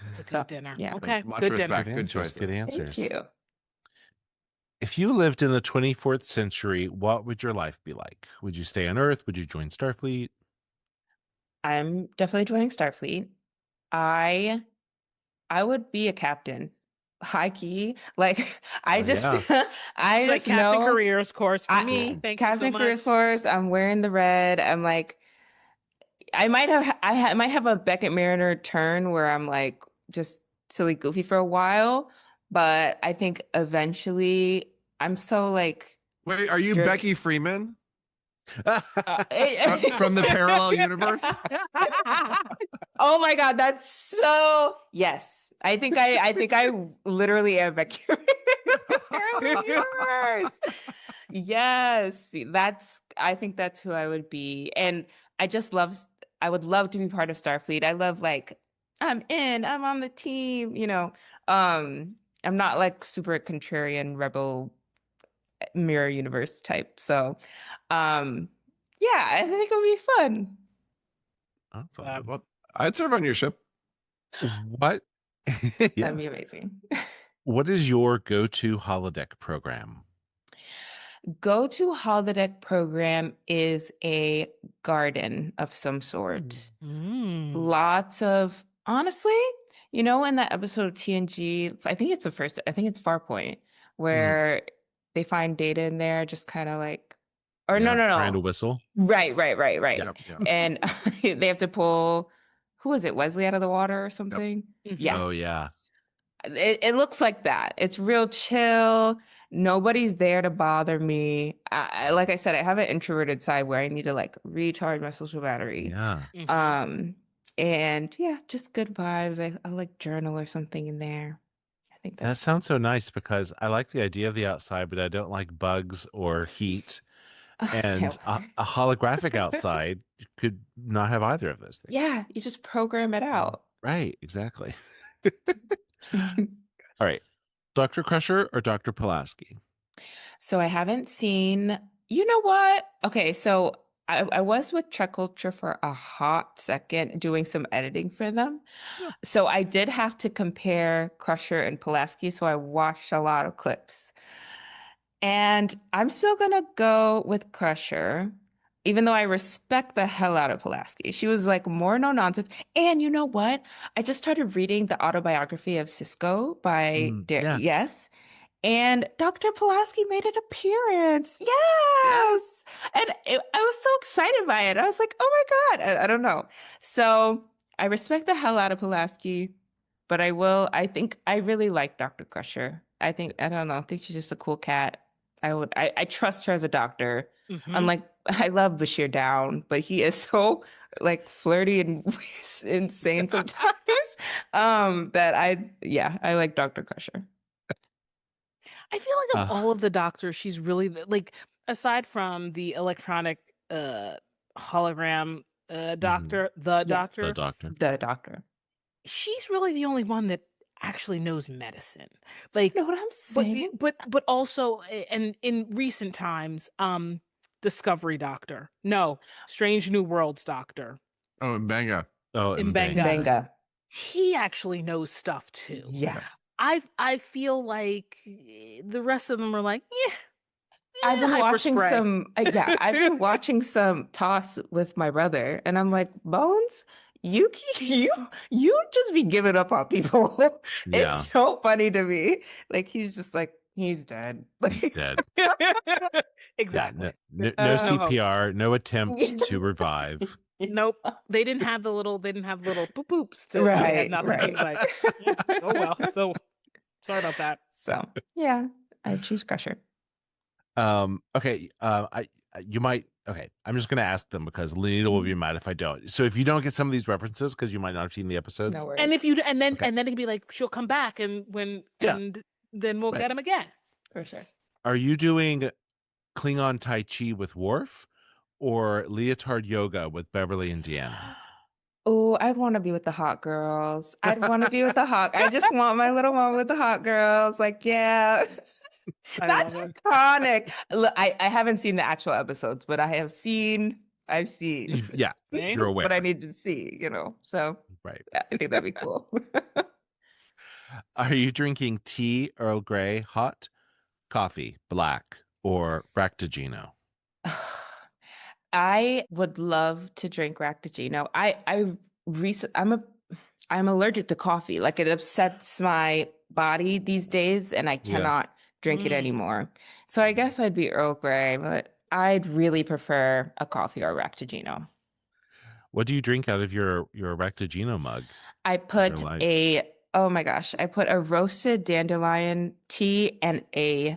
It's a good So, dinner. yeah. Okay. Much Good respect. dinner. Good answers, choices. good Thank answers. you. If you lived in the 24th century, what would your life be like? Would you stay on Earth? Would you join Starfleet? I'm definitely joining Starfleet. I would be a captain. High key. Like I Oh, just yeah. I It's like just Captain know Careers course for I- me. Thank you Captain so Careers much. course. I'm wearing the red. I'm like I might have a Beckett Mariner turn where I'm like just silly goofy for a while, but I think eventually I'm so like Wait, are you driven. Becky Freeman Uh, from the parallel universe? Oh my God, that's so yes. I think I literally am Becky. Parallel universe. Yes, I think that's who I would be. And I would love to be part of Starfleet. I love like I'm on the team, I'm not like super contrarian rebel mirror universe type. So yeah, I think it would be fun. Awesome. Well, I'd serve on your ship. What? That'd Yes. be amazing. What is your go-to holodeck program? Go-to holodeck program is a garden of some sort. Mm. Lots of, honestly, in that episode of TNG, I think it's Farpoint, where they find data in there, just kind of like, or Yeah, no. Trying to whistle. Right. Yep, yep. And they have to pull, who was it, Wesley out of the water or something? Mhm. Yeah. Oh, yeah. It looks like that. It's real chill. Nobody's there to bother me. Like I said, I have an introverted side where I need to like recharge my social battery. Yeah. Mhm. And yeah, just good vibes. I like journal or something in there. I think That that's sounds so nice because I like the idea of the outside, but I don't like bugs or heat. And a holographic outside could not have either of those things. Yeah, you just program it out. Right, exactly. All right. Dr. Crusher or Dr. Pulaski? So I haven't seen, you know what? Okay, so I was with Trek Culture for a hot second doing some editing for them. Yeah. So I did have to compare Crusher and Pulaski, so I watched a lot of clips. And I'm still gonna go with Crusher, even though I respect the hell out of Pulaski. She was like more no nonsense. And you know what? I just started reading the autobiography of Cisco by yeah. Yes. And Dr. Pulaski made an appearance. Yes. And I was so excited by it. I was like, oh my God. I don't know. So I respect the hell out of Pulaski, but I think I really like Dr. Crusher. I don't know. I think she's just a cool cat. I trust her as a doctor. Mhm. Unlike, I love Bashir Down, but he is so like flirty and insane sometimes. That I like Dr. Crusher. I feel like of all of the doctors, she's really like, aside from the electronic hologram doctor, the The doctor, doctor. she's really the only one that actually knows medicine. Like, You know what I'm saying? but also, and in recent times, Discovery Doctor, no, Strange New Worlds Doctor, Oh, and Banga. Oh, Mbenga. Benga. he actually knows stuff too. Yeah. I feel like the rest of them are like, yeah. I've been watching hyperspray. some, I've been watching some toss with my brother, and I'm like, Bones, you just be giving up on people. Yeah. It's so funny to me. Like he's just like he's dead. He's dead. Exactly. No Oh. CPR, no attempts to revive. Nope. They didn't have the little boop boops to Right, nothing. right. Like, oh well. So sorry about that. So yeah, I choose Crusher. Okay. You might Okay, I'm just going to ask them because Lenita will be mad if I don't. So if you don't get some of these references because you might not have seen the episodes. No worries. And if you and then Okay. and then it'd be like she'll come back and then we'll Right. get him again. For sure. Are you doing Klingon Tai Chi with Worf or leotard yoga with Beverly and Deanna? Oh, I want to be with the hot girls. I'd want to be with the hot. I just want my little moment with the hot girls. Like, yeah, I that's love it. iconic. Look, I haven't seen the actual episodes, but I've seen. Yeah, Same. you're aware. But I need to see, So Right. yeah, I think that'd be cool. Are you drinking tea, Earl Grey, hot, coffee, black, or Bractigino? I would love to drink Ractigino. I'm allergic to coffee. Like it upsets my body these days and I cannot drink it anymore. So I guess I'd be Earl Grey, but I'd really prefer a coffee or a Ractigino. What do you drink out of your Bractigino mug? I put like? I put a roasted dandelion tea and a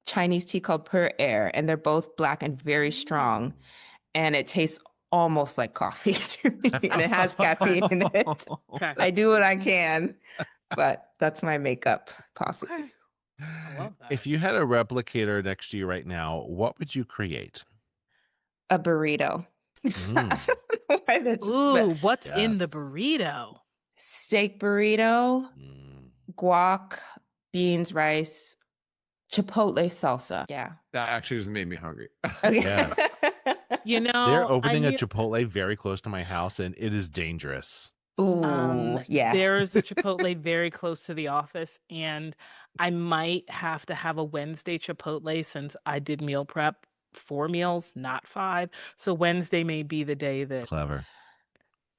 Chinese tea called Pure Air, and they're both black and very strong. And it tastes almost like coffee to me, and it has caffeine in it. Okay. I do what I can, but that's my makeup coffee. Okay. I love that. If you had a replicator next to you right now, what would you create? A burrito. Mm. I don't know why that just- Ooh, but what's in the Yes. burrito? steak burrito, Mm. guac, beans, rice, chipotle salsa. Yeah. That actually just made me hungry. Okay. Yes. You know, They're opening I a knew- Chipotle very close to my house, and it is dangerous. Ooh, yeah. There's a Chipotle very close to the office, and I might have to have a Wednesday Chipotle since I did meal prep 4 meals, not 5. So Wednesday may be the day that Clever.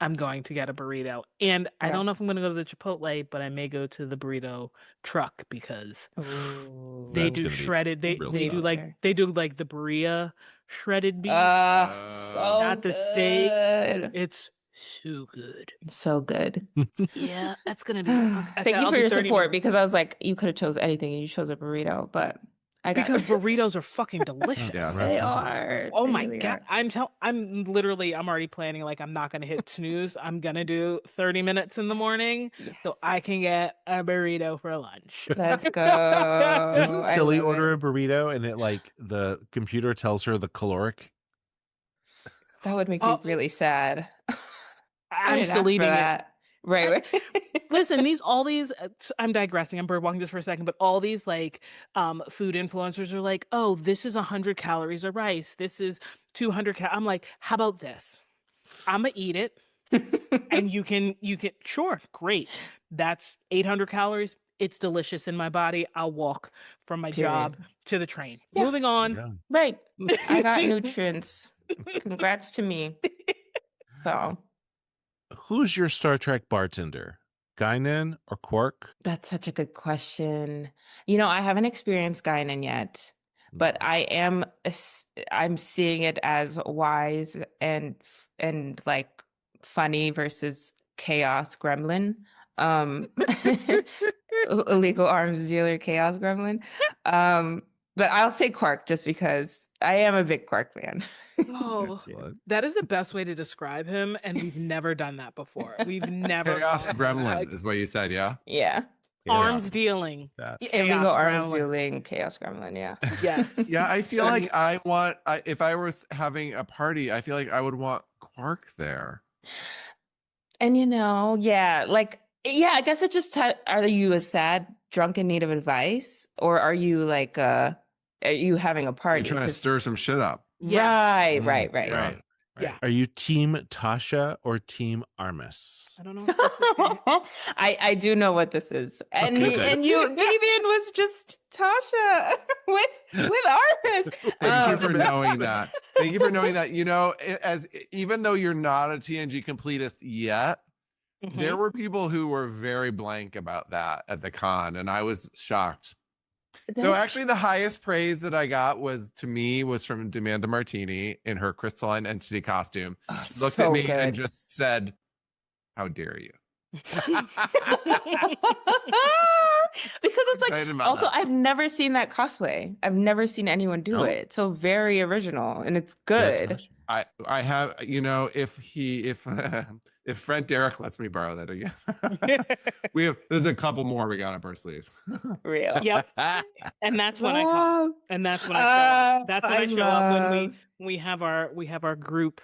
I'm going to get a burrito. And I Yeah. don't know if I'm going to go to the Chipotle, but I may go to the burrito truck because Ooh. they That's do gonna be shredded. They real they do stuff. like they do like the birria shredded beef. So Not the steak. good. It's so good. So good. Yeah, that's gonna be. Okay, Thank you I'll for do your 30 support minutes. because I was like, you could have chose anything and you chose a burrito, but I got Because burritos are fucking delicious. Yeah, they right. are. Oh They my really god! are. I'm already planning. Like I'm not gonna hit snooze. I'm gonna do 30 minutes in the morning so Yes. I can get a burrito for lunch. Let's go. Doesn't I Tilly love order it. a burrito and it like the computer tells her the caloric? That would make me Oh, really sad. I I'm didn't still ask for eating it. that. Right. Listen, I'm digressing. I'm birdwalking just for a second, but all these like food influencers are like, oh, this is 100 calories of rice. This is 200 I'm like, how about this? I'm gonna eat it, and you can sure, great. That's 800 calories. It's delicious in my body. I'll walk from my job Period. to the train. Yeah. Moving on. Yeah. Right. I got nutrients. Congrats to me. So Who's your Star Trek bartender? Guinan or Quark? that's such a good question. I haven't experienced Guinan yet, but I'm seeing it as wise and like funny versus chaos gremlin. Illegal arms dealer chaos gremlin. But I'll say Quark just because I am a big Quark fan. Oh, Excellent. that is the best way to describe him, and we've never done that before. We've never Chaos gone, Gremlin like, is what you said, yeah? Yeah. arms dealing. That. Illegal Chaos arms gremlin. dealing chaos gremlin. Yeah. Yes. Yeah, I feel like if I was having a party, I feel like I would want Quark there. And yeah, I guess it just are you a sad drunk in need of advice, or are you like are you having a party? You're trying to 'Cause- stir some shit up. Right. Yeah. Yeah. Are you team Tasha or team Armis? I don't know what this is. I do know what this is, and Okay, good. Davian was just Tasha with Armis. Thank you for knowing that. Thank you for knowing that. Even though you're not a TNG completist yet, Mhm. there were people who were very blank about that at the con, and I was shocked. So actually, the highest praise that I got was from Demanda Martini in her crystalline entity costume. She looked at me and just said, "How dare you?" Because it's Excited like about also that. I've never seen that cosplay. I've never seen anyone do No? it. So very original and it's That's good. awesome. I have, if if friend Derek lets me borrow that again. There's a couple more we got up our sleeve. Real. Yep. And that's when I come. Love. And that's when I show up. That's when I I show up when love. we have our group,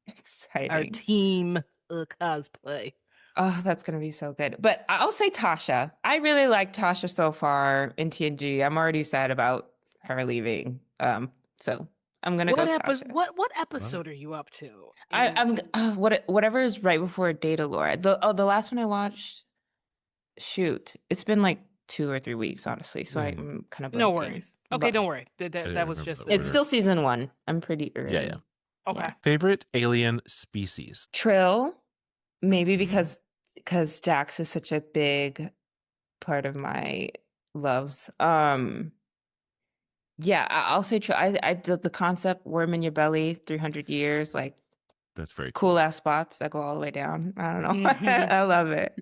our Exciting. team cosplay. Oh, that's gonna be so good. But I'll say Tasha. I really like Tasha so far in TNG. I'm already sad about her leaving. So I'm gonna go Tasha. What episode are you up to? I'm whatever is right before Data Lore. The last one I watched. Shoot, it's been like 2 or 3 weeks, honestly. So I'm kind of No blanking. worries. Okay, But don't worry. That was remember just the the it's still season 1. I'm pretty early. Yeah. okay. Yeah. Favorite alien species? Trill, maybe Mm. because Dax is such a big part of my loves. Yeah, I'll say Trill. I did the concept worm in your belly, 300 years, like That's very cool ass spots that go all the way down. I don't know. Mhm. I love it.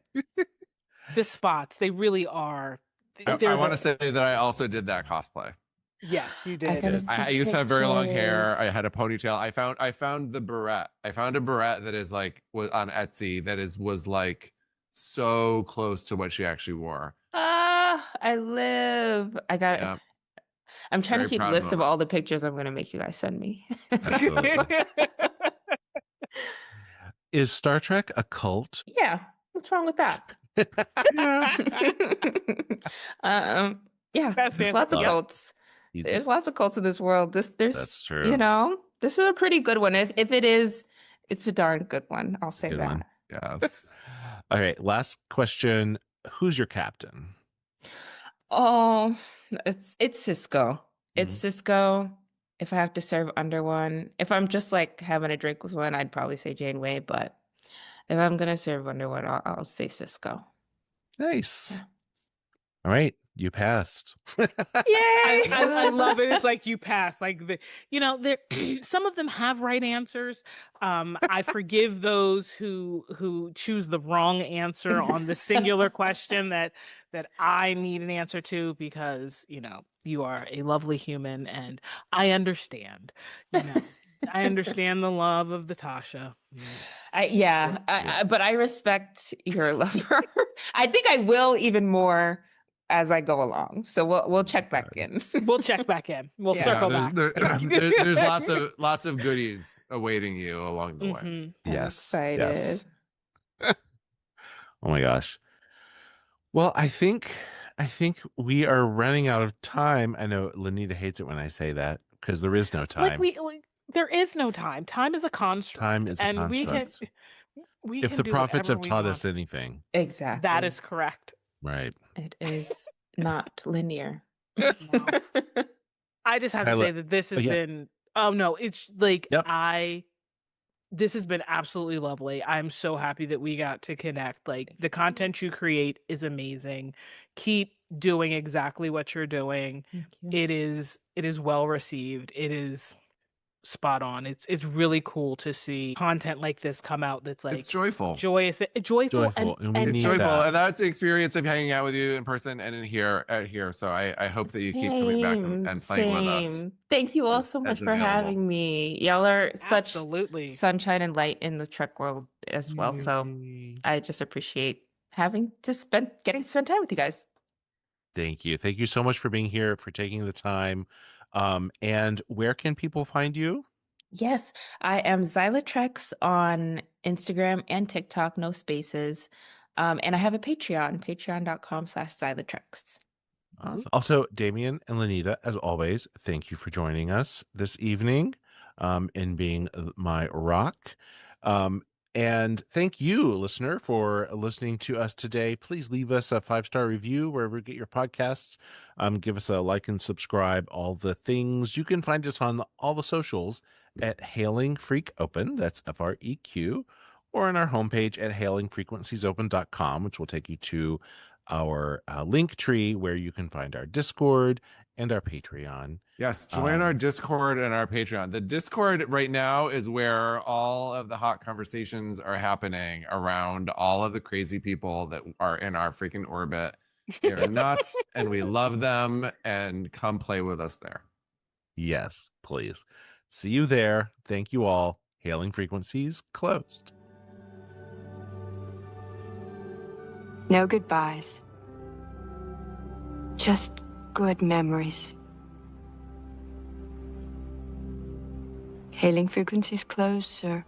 The spots, they really are. I want to say that I also did that cosplay. Yes, you I did. gotta see I used to have very long hair. I pictures. had a ponytail. I found the beret. I found a beret that is was on Etsy that was like so close to what she actually wore. Ah, I live. Yeah, I'm trying very to keep a proud list of moment. all the pictures I'm gonna make you guys send me. Absolutely. Is Star Trek a cult? Yeah, what's wrong with that? Yeah, That's there's it. lots of Yep. cults. Easy. There's lots of cults in this world. There's That's true. this is a pretty good one. If it is, it's a darn good one. I'll say good that. one. Yes. All right, last question. Who's your captain? Oh, it's Cisco. It's Mhm. Cisco. If I have to serve under one, if I'm just like having a drink with one, I'd probably say Janeway. But if I'm gonna serve under one, I'll say Cisco. Nice. Yeah. All right, you passed. Yay! I love it. It's like you pass. Like there some of them have right answers. I forgive those who choose the wrong answer on the singular question that I need an answer to because you are a lovely human and I understand. I understand the love of the Tasha. But I respect your love for her. I think I will even more as I go along. So we'll check back in. We'll check back in. We'll Yeah. circle back. There's lots of goodies awaiting you along the way. Mhm. I'm Yes. excited. Yes. Oh my gosh. Well, I think we are running out of time. I know Lenita hates it when I say that because there is no time. There is no time. Time is a construct. Time is a and construct. we If can the do prophets whatever have we taught want. us anything, Exactly. That is correct. right? It is not linear. I just have to Kyla- say that this has oh, yeah. been it's like Yep. this has been absolutely lovely. I'm so happy that we got to connect. Like the content you create is amazing. Keep doing exactly what you're doing. Thank you. It is well received. It is spot on. It's really cool to see content like this come out that's like It's joyful. joyful, Joyful, and we and need It's joyful, that. and that's the experience of hanging out with you in person and in here out here. So I hope that you keep coming back and playing with us. Same. Thank you all as- so as much for available. having me. Y'all are such absolutely. sunshine and light in the Trek world as well. So I just appreciate getting to spend time with you guys. Thank you. Thank you so much for being here, for taking the time. And where can people find you? Yes, I am ZilaTreks on Instagram and TikTok, no spaces. And I have a Patreon, patreon.com/ZilaTreks. Awesome. Also, Damien and Lenita, as always, thank you for joining us this evening and being my rock. And thank you, listener, for listening to us today. Please leave us a 5-star review wherever you get your podcasts. Give us a like and subscribe, all the things. You can find us on all the socials at Hailing Freak Open. That's FREQ. Or on our homepage at hailingfrequenciesopen.com, which will take you to our link tree where you can find our Discord and our Patreon. Yes, join our Discord and our Patreon. The Discord right now is where all of the hot conversations are happening around all of the crazy people that are in our freaking orbit. They're nuts and we love them, and come play with us there. Yes, please. See you there. Thank you all. Hailing frequencies closed. No goodbyes. Just good memories. Hailing frequencies closed, sir.